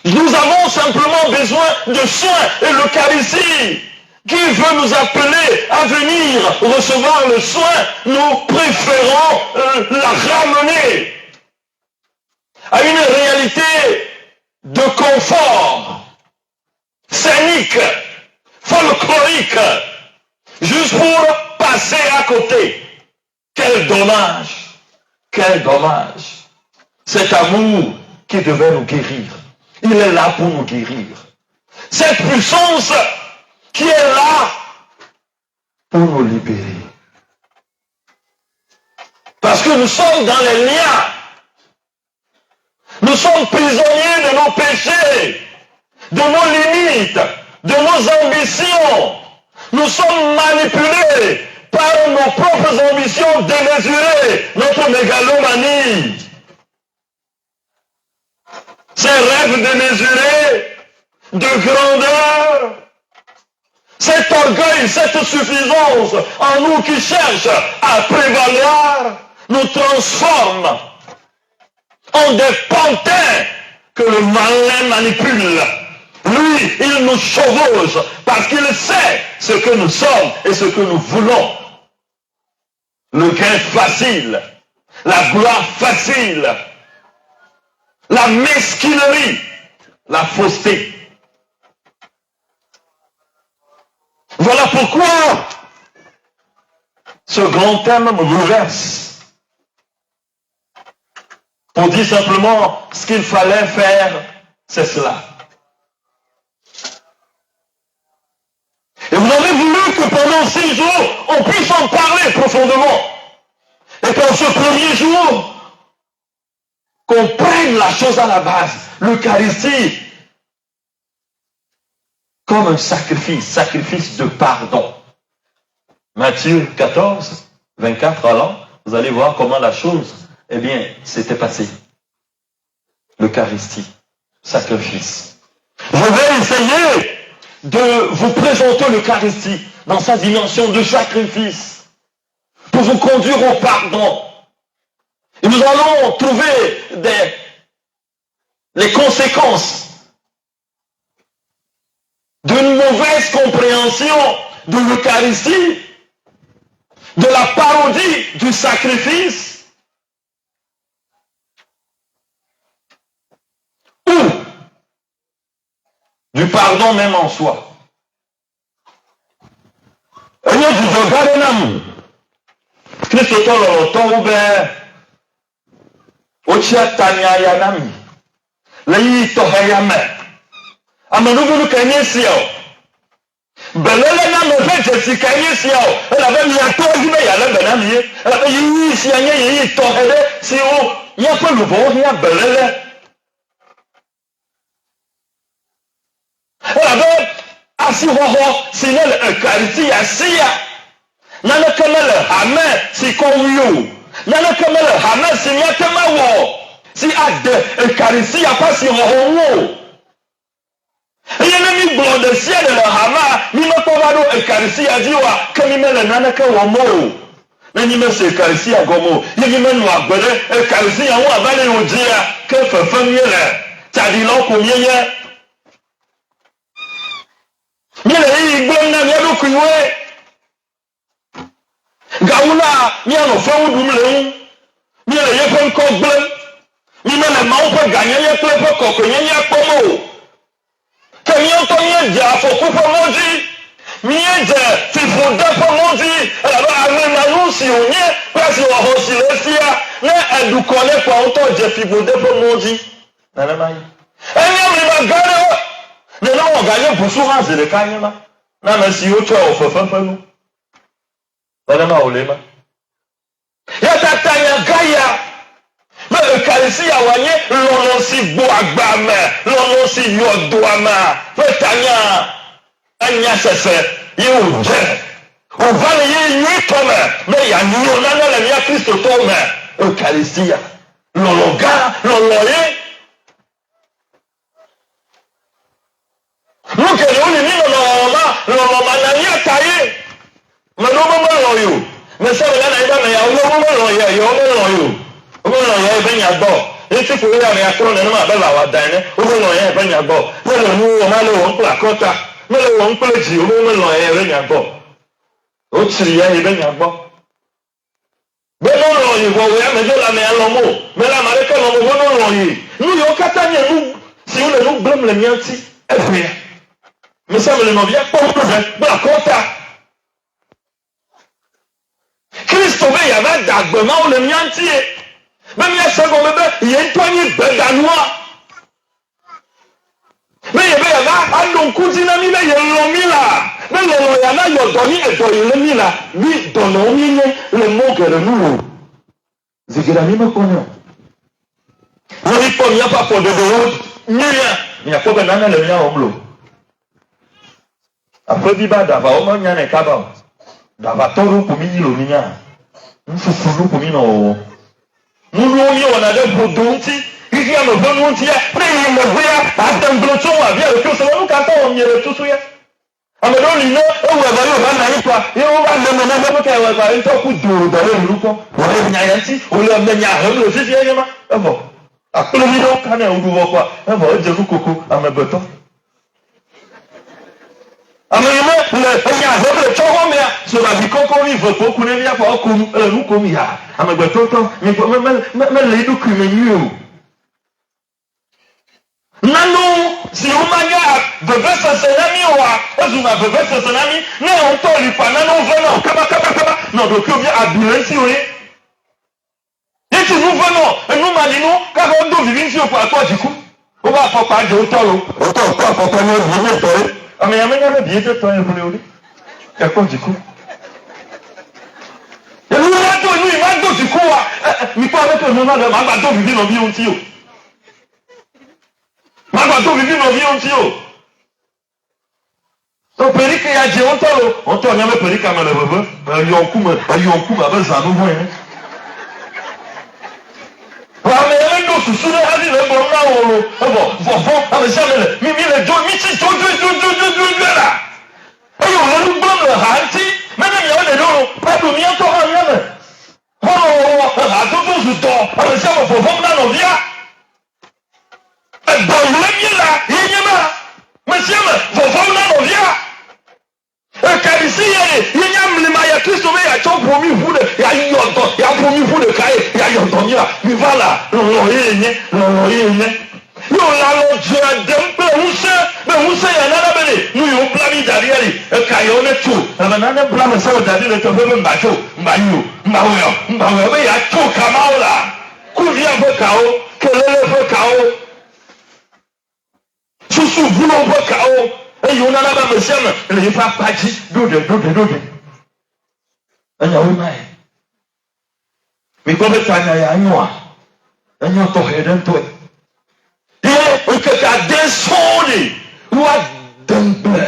Nous avons simplement besoin de soins. Et l'Eucharistie, qui veut nous appeler à venir recevoir le soin, nous préférons la ramener à une réalité de confort, scénique, folklorique, juste pour passer à côté. Quel dommage, quel dommage. Cet amour qui devait nous guérir, il est là pour nous guérir. Cette puissance qui est là pour nous libérer. Parce que nous sommes dans les liens. Nous sommes prisonniers de nos péchés, de nos limites, de nos ambitions. Nous sommes manipulés par nos propres ambitions démesurées, notre mégalomanie. ces rêves démesurés, de grandeur, cet orgueil, cette suffisance en nous qui cherche à prévaloir, nous transforme en des pantins que le malin manipule. Lui, il nous chevauche parce qu'il sait ce que nous sommes et ce que nous voulons. Le gain facile, la gloire facile, la mesquinerie, la fausseté. Voilà pourquoi ce grand thème me bouleverse. On dit simplement ce qu'il fallait faire, c'est cela. Et vous avez voulu que pendant 6 jours, on puisse en parler profondément. Et qu'en ce premier jour, qu'on prenne la chose à la base, l'Eucharistie, comme un sacrifice de pardon. Matthieu 14, 24 allant, vous allez voir comment la chose, eh bien, s'était passée. L'Eucharistie, sacrifice. Je vais essayer de vous présenter l'Eucharistie dans sa dimension de sacrifice pour vous conduire au pardon. Et nous allons trouver les conséquences d'une mauvaise compréhension de l'Eucharistie, de la parodie du sacrifice, ou du pardon même en soi. Amanubulu kanye siao. Belele na mebe jesi kanye siao. Ela be mi ato di be ya le be na mi. Ela be yi si anye yi to hele si o ya pe lu bo ya belele. Ela be asi ho si ne le Eucharistie asia. Na le kemele amen si ko wiu. Na le kemele amen si mi atema wo. Si ade Eucharistie ya pa si ho wo. Et il y a mis blanc de ciel de la hama, ni me pas Eucharistie a dit wa, que ni me le nanaka wa mo. Mais ni me c'est Eucharistie à gomo. Il y a mis noir belle, Eucharistie à wa vale au dia, que fait famille là. T'as dit là combien y a? Ni le blanc na ya do kuwe. Gaoula, ni a no fa ou dum le. Ni le ye pon ko blanc. Ni me le ma pas gagner ye plein ko ko ye ya komo. Que mieux dire faut pour manger, mieux dire si faut pour manger, alors avec nous si on est parce qu'on a reçu le sia, mais elle nous connaît pas autant de si faut pour manger. Nana mai. Et nous va gagner, nous allons gagner pour souvent c'est le gagne là. Na mais si autre on fait pas nous. Nana ma olema. Ya tatanya gaya. Mais Eucharistie a wagné, l'on si beau agbame, l'on si yodoama, petanya, anya sese, youdje. On va les y comme, mais il y a ni on a la mia Christ tome, Eucharistie, l'on gars, l'on loye. Nous que nous ni l'on manania taillé, mais nous m'en loyo. Mais ça là n'a pas mais il y a loyo. Omo lo ye be nya gbo eti ko ya me akro ne ma be la wa dan ne omo lo ye be nya gbo me lo nu o ma lo won pla kota me lo won pla ji omo me lo ye be nya gbo o tiri ya ye be nya gbo be lo ye wo ya me jo la me lo mo me la ma re ka lo mo wo lo ye nu yo kata nye nu si o le nu blom le mianti e fe me sa me le no bia po ko be pla kota Kristo be ya ba dagbe ma o le mianti même il y a ce qu'on veut, il y a une poignée de danois. Mais il y a un cousin, il y a l'homme là. Mais il y a un donné et donné là. Lui, dans le mot que nous. C'est que la même connaît. Vous dites qu'il n'y a pas pour de l'autre, il n'y a pas de nana le mien au bleu. Après, il y a d'ava au moins un cabane. D'ava toro pour mille au mien. Nous faisons pour mille au. Nous on a des boudonti, il kiki ame ʋe nu ŋuti ya ne yi me ʋe ya ate ŋgble tso avia le tso se nu katã wɔm nye le tutu ya ame ɖewo li ne ewu eve yewo va na anyi kɔa ye wova le me na ƒe ka ewɔ kɔa ŋutɔ ku do da ɖe nu kɔ wɔle nya ya ŋuti wòle me nya hem le fifi ye ma evɔ akplevi ɖewo ka ne woɖu vɔ kɔa evɔ edze nu koko amegbetɔ ame yi me le enya hem le tsɔ xɔm ya soɖabi kɔkɔ mi ve ko ku ne mia kɔ ɔkom ele nu kom ya amegbetɔtɔ mi mele eɖokui me nyui o nanu si womanya vevesese na mi oa ezuna vevesese na mi ne ŋutɔ li kpa nanu ve na kabakabakaba na ɖokuiwo bia abi le ŋuti o ye yeti nu ve nɔ enu malinu kaka wodo vivi ŋuti o kpa kɔ dziku wobe afɔkpa dze wotɔ lo wotɔ kɔ afɔkpa ne vi ne tɔ ye ame ya menya be vie tɔ ye ʋli o ɖi ekɔ dziku enu ma do enu yi ma do dziku wa mi kɔ ale to enu ma le ma gba do vivi nɔ vi ŋuti o. Magbato vivi nɔviwo ŋuti o. So perike ya dze ŋutɔ lo, ŋutɔ nya be perika me le veve, eyɔ ŋkume abe zãnuvo ene. Ame ye do susu ɖe hafi le gblɔm na wo lo, evɔ vɔvɔ ame sia ame le mi le dzo mi tsi dzo la. Eye wòle nu gblɔm le ha ŋuti, mene miawo ɖe ɖo paɖo miatɔ hã mia me. Hadodo zu tɔ, ame sia ame vɔvɔm na nɔvia. Bɔnwulɛmi la ye nye ma mesiame vɔvɔm na nɔvia ekarisi ye nye amlima ya kristo be yatsɔ ƒomi ʋu ɖe yayɔdɔ yaƒomi ʋu ɖeka ye yayɔdɔ mi la mi va la lɔlɔ ye nye yóò la lɔ dzra dem kple ŋusẽ ya nana be ne nu yiwo bla mi da ɖi ali eka yewo ne tso ame nane bla me se wo da ɖi le teƒe be mba tso mba yi o mba wɔyɔ be yatso kamawo la kuvia ƒe kawo kelele ƒe kawo. Susu vulo ƒe kawo eye wonana be ame sia ame le yiƒe akpa dzi ɖoɖe enyawo na ye mikpɔ be tanya ya nyɔa enyo tɔxɛ ɖe ŋutɔe ye ekeke ade sɔɔ de woademgble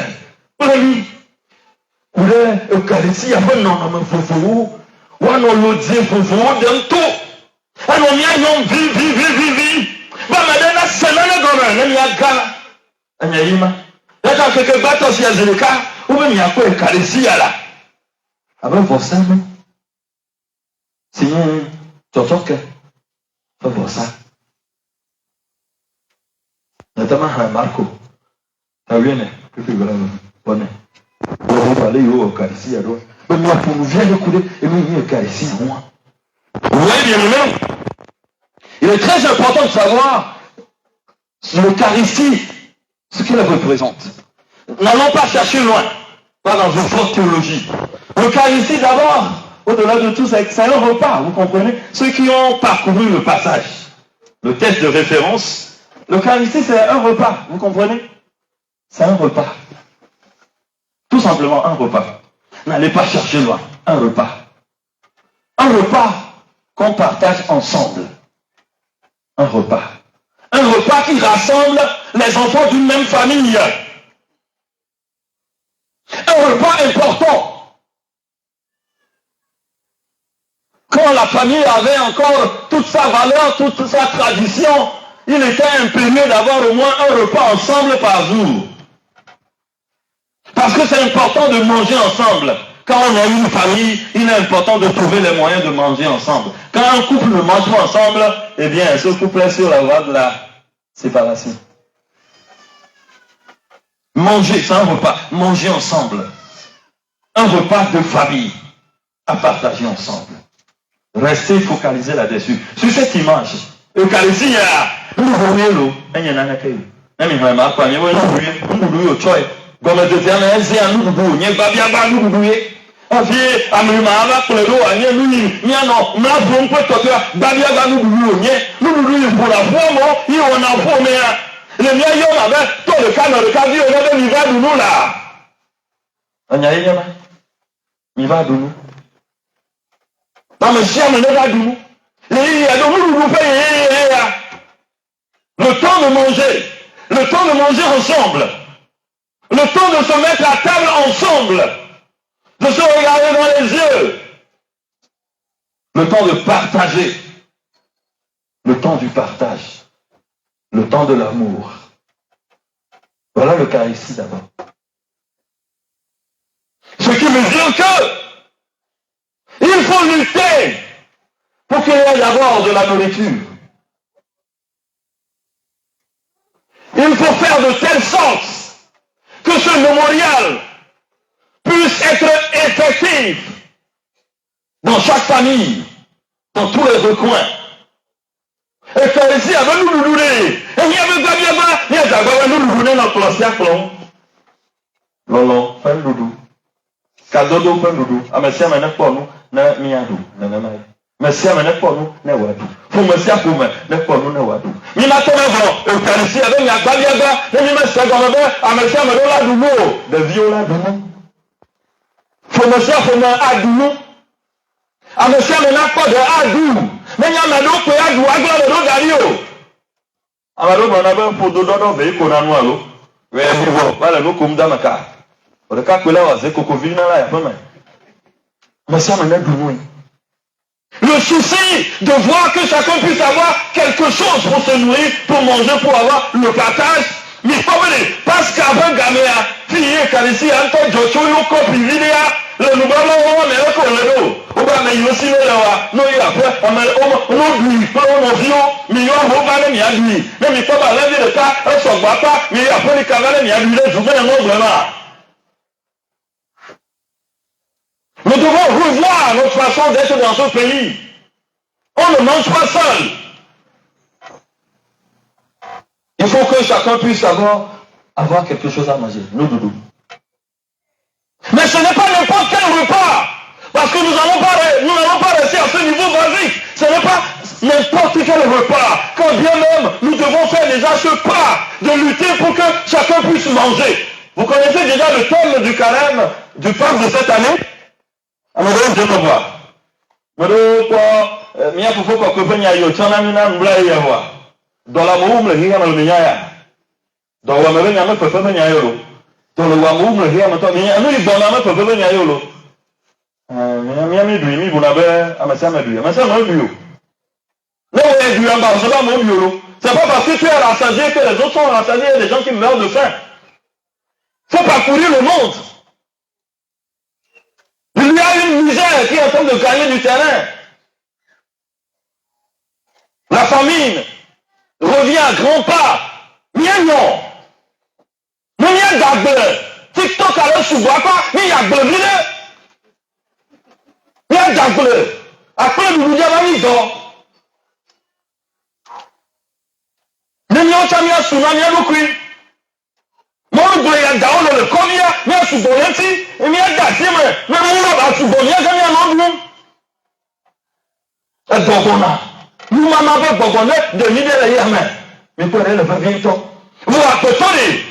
kple mi ku ɖe ekalisia ƒe nɔnɔme vovovowo woanɔ lodze vovovowo ɖem to anɔ mianyɔm vivivivivi be ame ɖe na se nane gɔme ne miaga enya yi ma ɖeka keke gbãtɔ sia zi ɖeka wobe miakpɔ ekalisia la abe vɔsanu si nye tsɔtsɔke ƒe vɔsa netema hã Marko awiene keke gbara bɔne wɔwɔ ale yiwo wɔ ekalisia ɖo be miaƒo nu via ɖe ku ɖe enu yi ekalisia ŋua. Oui, bien aimé. Il est très important de savoir l'Eucharistie, ce qu'elle représente. N'allons pas chercher loin, pas dans une forte théologie. L'Eucharistie, d'abord, au-delà de tout, c'est un repas, vous comprenez? Ceux qui ont parcouru le passage, le texte de référence, l'Eucharistie, c'est un repas, vous comprenez? C'est un repas. Tout simplement un repas. N'allez pas chercher loin, un repas. Un repas qu'on partage ensemble. Un repas. Un repas qui rassemble les enfants d'une même famille. Un repas important. Quand la famille avait encore toute sa valeur, toute sa tradition, il était imprimé d'avoir au moins un repas ensemble par jour. Parce que c'est important de manger ensemble. Quand on a une famille, il est important de trouver les moyens de manger ensemble. Quand un couple ne mange pas ensemble, eh bien, ce couple est sur la voie de la séparation. Manger, c'est un repas. Manger ensemble. Un repas de famille à partager ensemble. Restez focalisés là-dessus. Sur cette image, Eucharistie, nous voyons l'eau. Gɔme dede ame eze anuɖuɖu nye gbabiagba nuɖuɖu ye hafi amlima ava kplɔe ɖo wòanye nu yi mianɔ mlaʋom kple tɔtɔa gbabiagba nuɖuɖu wònye nuɖuɖu yi ƒona ƒuamɔ yi wɔna ƒomea le miayɔm abe tɔ ɖeka nɔ ɖeka vi wònye be mi va ɖu nu la enya ye nye ma mi va ɖu nu ame sia ame ne va ɖu nu le yi ya ɖo nuɖuɖu ƒe yeyeyea le temps de manger ensemble. Le temps de se mettre à table ensemble, de se regarder dans les yeux, le temps de partager, le temps du partage. le temps de l'amour. Voilà l'Eucharistie d'abord. Ce qui veut dire que il faut lutter pour qu'il y ait d'abord de la nourriture. Il faut faire de telle sorte que ce mémorial puisse être effectif dans chaque famille, dans tous les recoins. Et que ici, avec nous, nous et il y avait notre siècle. Lolo, fin doudou. Kadodo, fin doudou. Ah, mais si on a pour nous, na miadou, na namai. Mais si on a pour nous, na wadou. Pour me faire pour moi, na pour nous, na wadou. Mais maintenant, Eucharistie, avec il y a pas bien, mais me faire comme ça, ah, mais si on a de la douleur, de viola de nous. Faut me faire pour moi, à douleur. Ah, mais si on a pas de adou. Mais il y a un autre qui a joué à l'eau d'ario. Alors, on a un peu de dodo véhicule à nous. Oui, voilà, nous comme Damaka. On a qu'à là, c'est Cocovine là, il y a pas mal. Mais ça m'en a doué. Le souci de voir que chacun puisse avoir quelque chose pour se nourrir, pour manger, pour avoir le partage. Mais pas vrai, parce qu'avant Gaméa, fille, Calici, Anton, Joshua, Yoko, Pividia, le nouveau moment, mais le colonel, on va mais aussi le là, non, il a fait, on lui, on vient, mais on va aller, il y a lui, mais il faut pas lever le cas, on s'en va pas, mais après les cavaliers, il y a lui, les journées, non, vraiment. Nous devons revoir notre façon d'être dans ce pays. On ne mange pas seul. Il faut que chacun puisse avoir quelque chose à manger. Nous, doudou. Mais ce n'est pas n'importe quel repas. Parce que nous n'allons pas rester à ce niveau basique. Ce n'est pas n'importe quel repas. Quand bien même, nous devons faire déjà ce pas de lutter pour que chacun puisse manger. Vous connaissez déjà le thème du carême du pape de cette année? Alors, je vais voir. Dans la moum, le hiam le miaya. Dans la main, il y a un peu de miayolo. Dans le wamoum, le hiam, il y a un peu de miayolo. Miami du mi, vous avez à ma sœur du. Ma sœur m'a eu. Non, il y a du ambassadeur mon biolo. C'est pas parce que tu es rassasié que les autres sont rassasiés, il y a des gens qui meurent de faim. Il faut parcourir le monde. Il y a une misère qui est en train de gagner du terrain. La famine revient à grands pas. Miagnon. Mais il y a d'abord. TikTok à l'heure sous bois quoi. Mais il y a bleu. Il y a d'abord. Après, nous disons, il y a mais nous avons mis un tsunami à l'eau. Moi, je dois y aller dans le comia, mais je suis dans l'anti, et je suis dans mais moi, je suis dans l'anti, et Bogona. Nous m'avons fait Bogona de l'idée de Yémen. Mais pour elle, le va bientôt. Vous rappelez,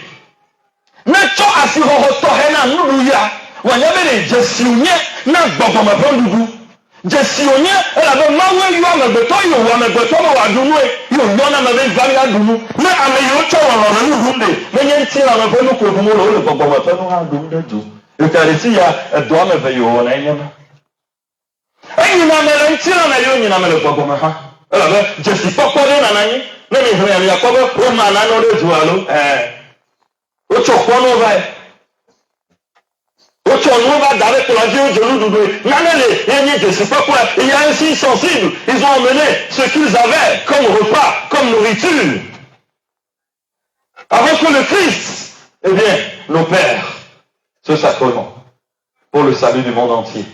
mais tu as assuré au Torrena, nous, il y avait des gestionnaires, n'a Bogona pas du tout. Gestionnaire, elle avait maoué, il y a un béton, il y a un béton, il y a un béton, il y a un béton, mais à mes autres, on a mais il y a un tir à me faire nous pour le Bogona, on a un béton. Le cas ici, il y a un doigt, mais il y a un béton. Et il y a un tir à me faire le Bogona. Alors, je ne suis pas connu dans la nuit, mais il y a quoi, on m'a l'anneau de Joualo, au Chokwano va. Au Chokwano va d'aller pour la vie au genou de Nanele, je ne sais pas quoi, il y a un signe sensible, ils ont emmené ce qu'ils avaient comme repas, comme nourriture. Avant que le Christ, eh bien, nos pères, ce sacrement, pour le salut du monde entier.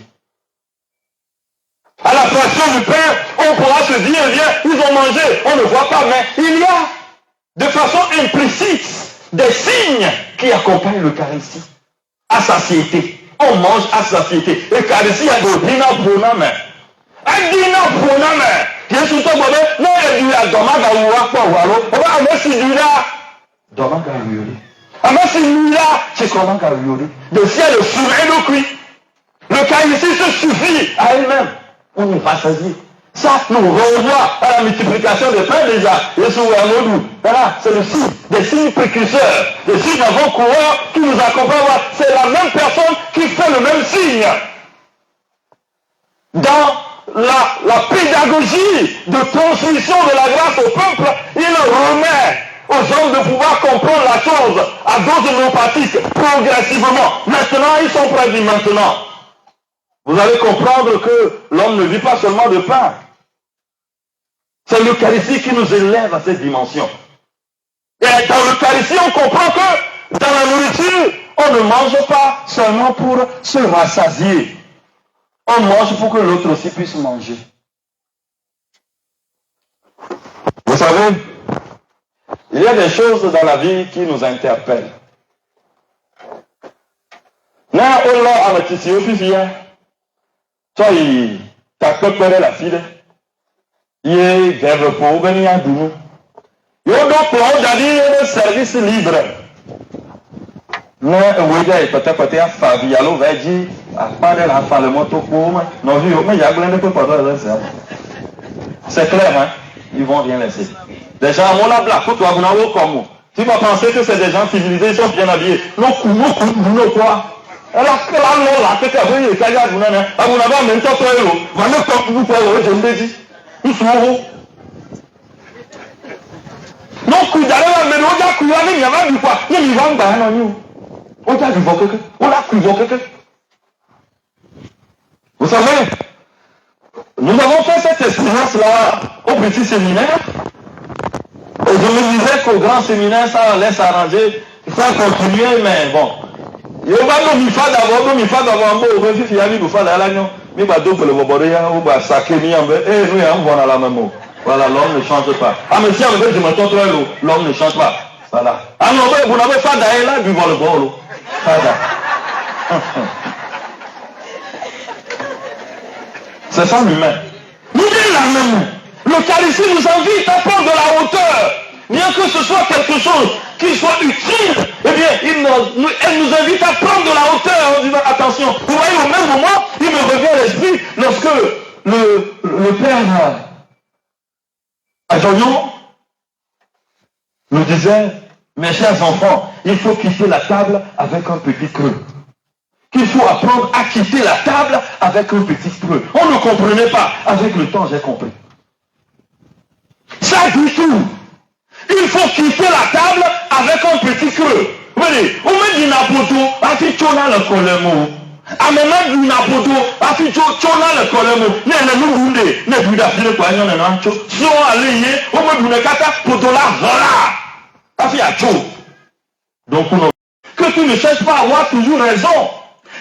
À la fraction du pain, on pourra se dire, eh bien, ils ont mangé, on ne voit pas, mais il y a, de façon implicite, des signes qui accompagnent l'Eucharistie. À satiété. On mange à satiété. L'Eucharistie, il y a des dîners pour nous, mais. Un dîner pour nous, mais. Jésus, toi, non, il y a Domaga ou Walo. On va aller sur lui là. Domaga ou Yoli. Alors, c'est lui là, c'est comment qu'à Yoli. De ciel, le souverain de cuit. L'Eucharistie se suffit à elle-même. On est rassasié. Ça nous renvoie à la multiplication des pains déjà. Voilà, c'est le signe, des signes précurseurs, des signes avant-coureurs qui nous accompagnent. C'est la même personne qui fait le même signe. Dans la pédagogie de transmission de la grâce au peuple, il remet aux hommes de pouvoir comprendre la chose à dose homéopathique, progressivement. Maintenant, ils sont prêts du maintenant. Vous allez comprendre que l'homme ne vit pas seulement de pain. C'est l'Eucharistie qui nous élève à cette dimension. Et dans l'Eucharistie, on comprend que dans la nourriture, on ne mange pas seulement pour se rassasier. On mange pour que l'autre aussi puisse manger. Vous savez, il y a des choses dans la vie qui nous interpellent. Na olo amatisi ofifia. Toi, il t'a préparé la fille. Il est vers pour venir à nous. Il y a donc un service libre. Non, oui, peut-être à Fabi, à l'Ovédi, à parler à faire le moto pour moi. Non, mais il y a plein de peu de ça. C'est clair, hein? Ils vont rien laisser. Des gens, on l'a blague, toi, vous n'avez pas comme tu vas penser que c'est des gens civilisés, ils sont bien habillés. Non, quoi? Alors, que là, que tu as vu, il y a vous n'avez pas même temps, vous n'avez pas vous pouvez, je me dis. Ils sont où? Non, vous allez la mener, on a couvert, il y a du quoi? Il y a un nous. On a du voque, on a couvert. Vous savez, nous avons fait cette expérience-là au petit séminaire. Et je me disais qu'au grand séminaire, ça allait s'arranger. Il faut continuer, mais bon. Il y a un fait d'abord, un mot, il y a un fait d'abord, mais il y a d'autres le boboria, ou bah, ça qui est mis en bas, et nous, on voit la même mot. Voilà, l'homme ne change pas. Ah, mais si en fait, je me trompe, l'homme ne change pas. Voilà. Ah non, vous n'avez pas d'ailleurs là, du vol-bol. C'est ça l'humain. Nous sommes la même. L'Eucharistie nous invite à prendre de la hauteur. Bien que ce soit quelque chose qui soit utile, eh bien, elle nous invite à prendre de la hauteur en disant attention. Vous voyez, au même moment, il me revient à l'esprit lorsque le père Adjognon nous disait, mes chers enfants, il faut quitter la table avec un petit creux. Qu'il faut apprendre à quitter la table avec un petit creux. On ne comprenait pas. Avec le temps, j'ai compris. Ça du tout. Il faut quitter la table avec un petit creux. Vous voyez, on met du napoto, à fi chona le colemo. À moment du napoto, à fi chona le colemo. Ne nous roule, ne plus d'affaire quoi, non, non, cho. So aligné, on met du nekata, potola, voilà. À fi à cho. Donc, que tu ne cherches pas à avoir toujours raison.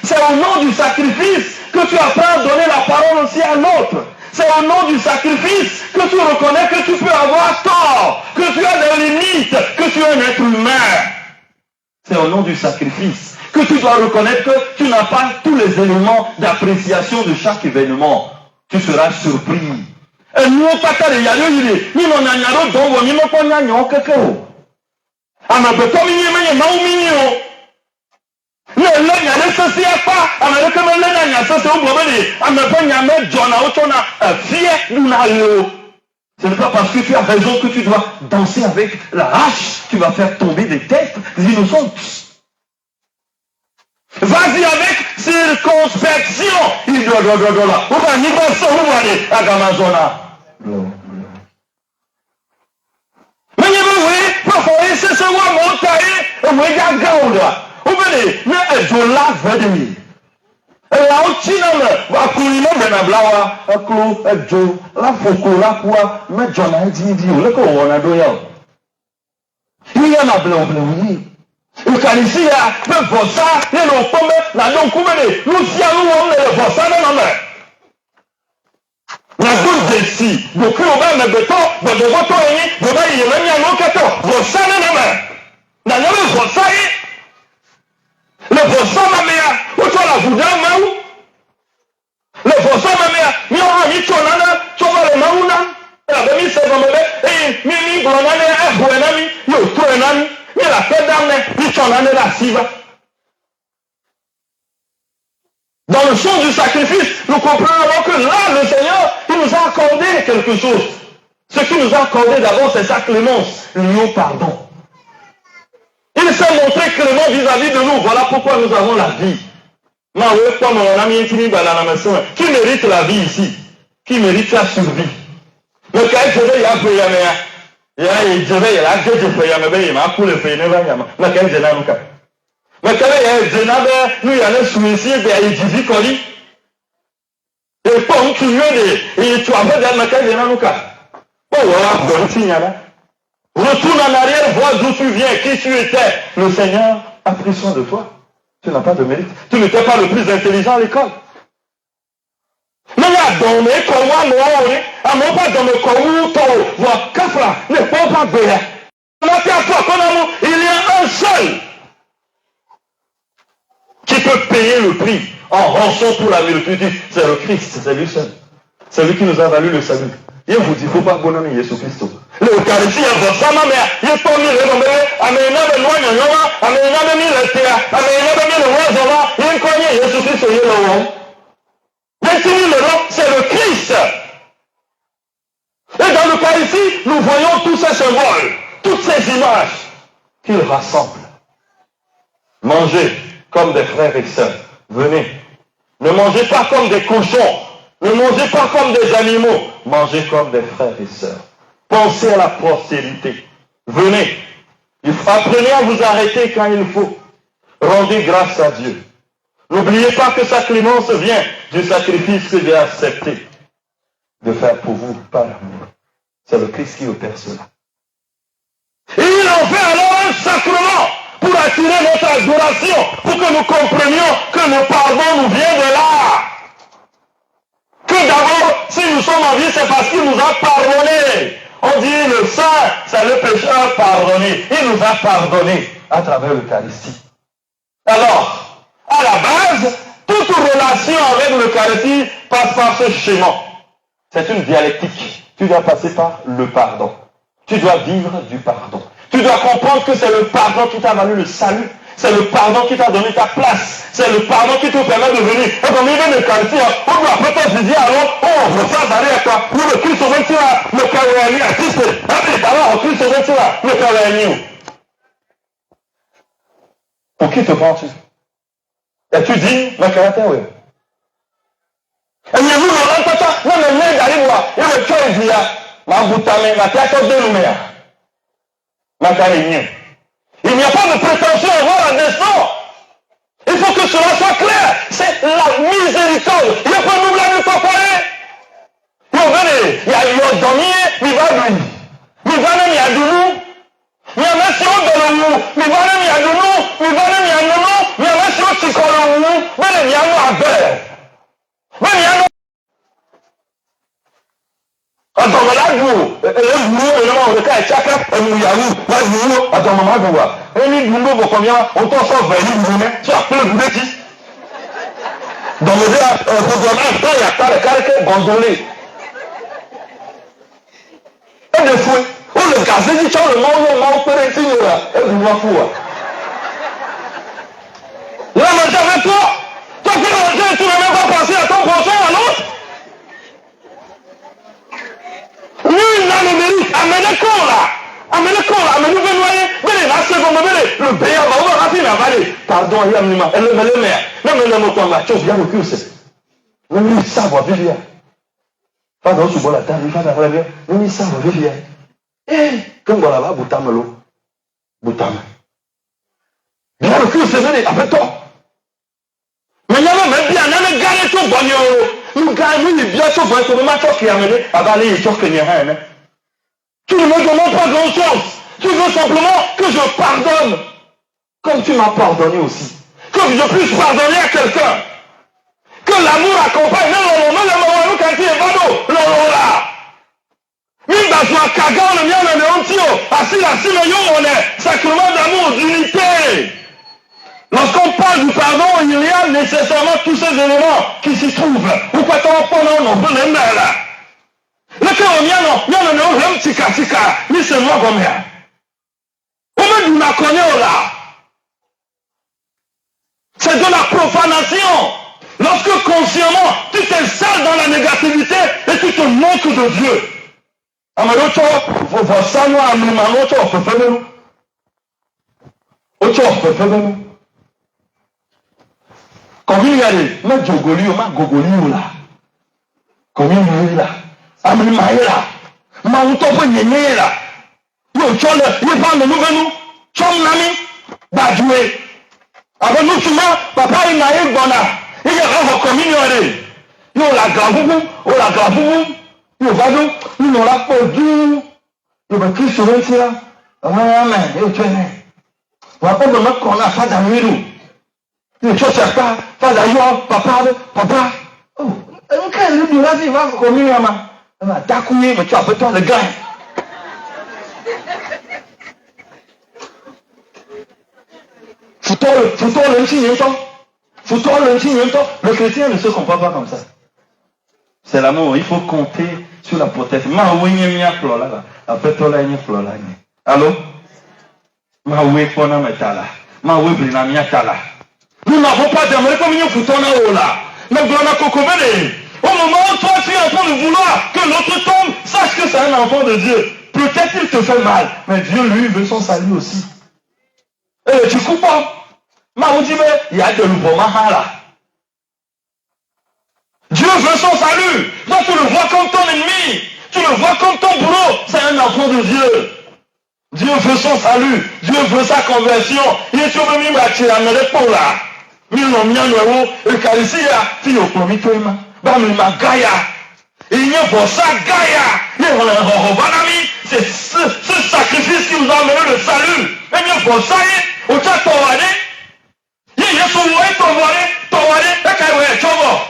C'est au nom du sacrifice que tu apprends à donner la parole aussi à l'autre. C'est au nom du sacrifice que tu reconnais que tu peux avoir tort, que tu as des limites, que tu es un être humain. C'est au nom du sacrifice que tu dois reconnaître que tu n'as pas tous les éléments d'appréciation de chaque événement. Tu seras surpris. Et nous, pas qu'à les yalio, nous n'en avons donc, nous n'en avons pas quelque chose. Ah, mais peut-être, nous n'avons ne le nyane sese apa amere kama le na nya sese o bobele amepe nyame jona o tona fie na yo. Ce n'est pas parce que tu as raison que tu dois danser avec la hache, tu vas faire tomber des têtes innocentes. Vas-y avec circonspection. Il doit là. Ou va ni pas ça ou aller à Gamazona. Mais oui, parfois c'est ce wa montaye, on regarde gaola. Vous venez, mais elle joue là, venez. Elle a aussi dans le coulisme de la blawa, un clou, un joue, la foucault, la poire, mais John a dit, le corps, a doya. Il y en a blanc, oui. L'Eucharistie, le vossa, les lopommes, la donc, vous venez, nous y allons, le vossa dans la main. La goutte d'ici, beaucoup au bas, mais béton, de votre ami, de bas, il y a même un autre, vossa dans la main. Dans le vossa, le vossa ma mère, où tu as la bouddha maou? Le vossa ma mère, mi on a mis ton âne, tu vas le maouna, et la demi c'est dans le bébé, et mi blonane, et bouenami, yo toenami, mi la fête d'âne, mi ton âne la siva. Dans le sens du sacrifice, nous comprenons que là, le Seigneur, il nous a accordé quelque chose. Ce qu'il nous a accordé d'abord, c'est sa clémence, lié au pardon. Il s'est montré clément vis-à-vis de nous. Voilà pourquoi nous avons la vie. Tu mérites la vie ici. qui mérite la survie. Mais quand il y a un peu, il y a la gueule de payer, il y a un coup de payer, mais quand il y a un cas. Mais quand il y a un cas, nous, il y a un suicide, il y a un divi colis. Et comme tu veux, et tu as fait des macaques, il y a un cas. Bon, voilà, bon, signe là. Retourne en arrière, vois d'où tu viens, qui tu étais. Le Seigneur a pris soin de toi. Tu n'as pas de mérite. Tu n'étais pas le plus intelligent à l'école. Mais il y a donné, comment nous, à mon pas dans le corps, voir Kafra, ne peut pas béer. Il y a un seul qui peut payer le prix en rançon pour la vérité. C'est le Christ, c'est lui seul. C'est lui qui nous a valu le salut. Il vous dit, il ne faut pas abandonner Jésus-Christ. L'Eucharistie, il y a ça, mais il y a pas mis le nom, il y a de loin, il y a mis le théâtre, il y a mis le roi, il y a connu Jésus-Christ, il y a le roi. Définir le nom, c'est le Christ. Et dans l'Eucharistie, nous voyons tous ces symboles, toutes ces images qu'il rassemble. Mangez comme des frères et sœurs. Venez. Ne mangez pas comme des cochons. Ne mangez pas comme des animaux. Mangez comme des frères et sœurs. Pensez à la postérité. Venez. Apprenez à vous arrêter quand il faut. Rendez grâce à Dieu. N'oubliez pas que sa clémence vient du sacrifice que j'ai accepté de faire pour vous par amour. C'est le Christ qui opère cela. Et il en fait alors un sacrement pour attirer notre adoration, pour que nous comprenions que le pardon nous vient de là. Que d'abord, si nous sommes en vie, c'est parce qu'il nous a pardonné. On dit le saint, c'est le pécheur pardonné. Il nous a pardonné à travers l'Eucharistie. Alors, à la base, toute relation avec l'Eucharistie passe par ce schéma. C'est une dialectique. Tu dois passer par le pardon. Tu dois vivre du pardon. Tu dois comprendre que c'est le pardon qui t'a valu le salut. C'est le pardon qui t'a donné ta place. C'est le pardon qui te permet de venir. Et comme il vient de l'Eucharistie, on doit peut-être se dire alors, on reçoit d'aller à toi. Nous, le Christ au là, le Karéani à Christ. Alors, au Christ au là, le Karéani. Pour qui te prends-tu? Et tu dis, le caractère, oui. Et vous, non, mais mais d'aller voir, il y a le cœur, il dit, ma boutame, ma tête de l'ouméa. Ma carrière. Il n'y a pas de prétention à voir la descente. Il faut que cela soit clair. C'est la miséricorde. Il n'y a pas de blague de papaye. Il y a eu dormir, il va lui. Il va même y a de nous. Il y a même si on donne le mou. Il va même y a de nous. Il va même y a de nous. Il y a même si on s'y colle le mou. Mais il y a nous à belle. Mais il y a nous. Attends, là, vous, le cas est chacun, et vous, là, vous, attends, maman, vous voir. Et lui, vous, combien, on t'en sort, vous, tu as plein de bêtises. Dans le gars, il y a pas de calque, bandolé. Et des fouets, oh, le gazé dit, le monde, pérétine, là, et vous, m'en fous, là, mais j'avais toi qui l'as mangé, tu ne même pas penser à ton prochain, à l'autre. Oui, il a le mérite. Amenez le corps là. Amenez le noyer. Venez, la seconde, venez. Le béa va voir rapide, va aller. Pardon, il y a un minimum. Elle le met. Non, mais le moton là, tu viens le cul, c'est. Nous, ça va vivre. Pas dans ce bon la table, il va faire la vie. Nous, ça va vivre. Eh, comme on là-bas, boutame l'eau. Boutame. Bien le cul, c'est venu, après toi. Mais il y a même bien, il y a même gagné tout bon. Nous gagnons bien sûr pour le match qui a mené à Bali et Tchok Kenyan. Tu ne me demandes pas grand-chose. Tu veux simplement que je pardonne. Comme tu m'as pardonné aussi. Que je puisse pardonner à quelqu'un. Que l'amour accompagne. Non, le quand il est vado. Non, là. Même dans un cagan, le mien, on est entier. Assis, on est sacrement d'amour, d'unité. Lorsqu'on parle du pardon, il y a nécessairement tous ces éléments qui s'y trouvent. Pourquoi t'en prends non, bon, là. Le cœur, non, tika, ni c'est moi comme ça. Au moins, nous la connaissons là. C'est de la profanation. Lorsque consciemment, tu t'installes dans la négativité et tu te manques de Dieu. Amarocho, vous voyez ça, moi, Amarocho, on peut faire nous. Ocho, on peut faire nous. Quand vous regardez, ma gogolio là. communion là, amemaï là, maoutopo nyenye là, yo chole, il parle de nous, chom nami, badoué. Avant nous souvent, papa il n'a eu bon là, il y a un communion là, yo la gravou, yo va nous, nous la produit, yo va Christ sur là, amen, yo tu es. Va pas de notre qu'on a pas d'amour. Yo tu sais pas d'ailleurs, papa. Oh, on quand lui là, il va communion là. Takoué, mais tu as besoin de gain. Le chrétien ne se comprend pas comme ça. C'est l'amour, il faut compter sur la protection. Allô? Nous n'avons pas d'aimer comme nous foutons là. Au moment où toi tu es en train de vouloir que l'autre tombe, sache que c'est un enfant de Dieu. Peut-être qu'il te fait mal, mais Dieu lui veut son salut aussi. Et tu coupes pas. Il y a de l'ouvrement là. Dieu veut son salut. Donc tu le vois comme ton ennemi. Tu le vois comme ton boulot. C'est un enfant de Dieu. Dieu veut son salut. Dieu veut sa conversion. Il est sur le même bâtiment. Mais les pauvres là. Il y a pour ça Gaïa. C'est ce sacrifice qui nous a amené le salut. Il y a pour ça,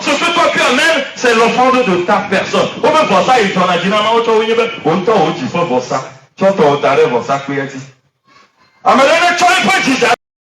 ce que toi tu amènes, c'est l'offrande de ta personne. Au même pour ça, il t'en a dit non, autant tu fais pour ça. Tu as pour ça, tu as dit.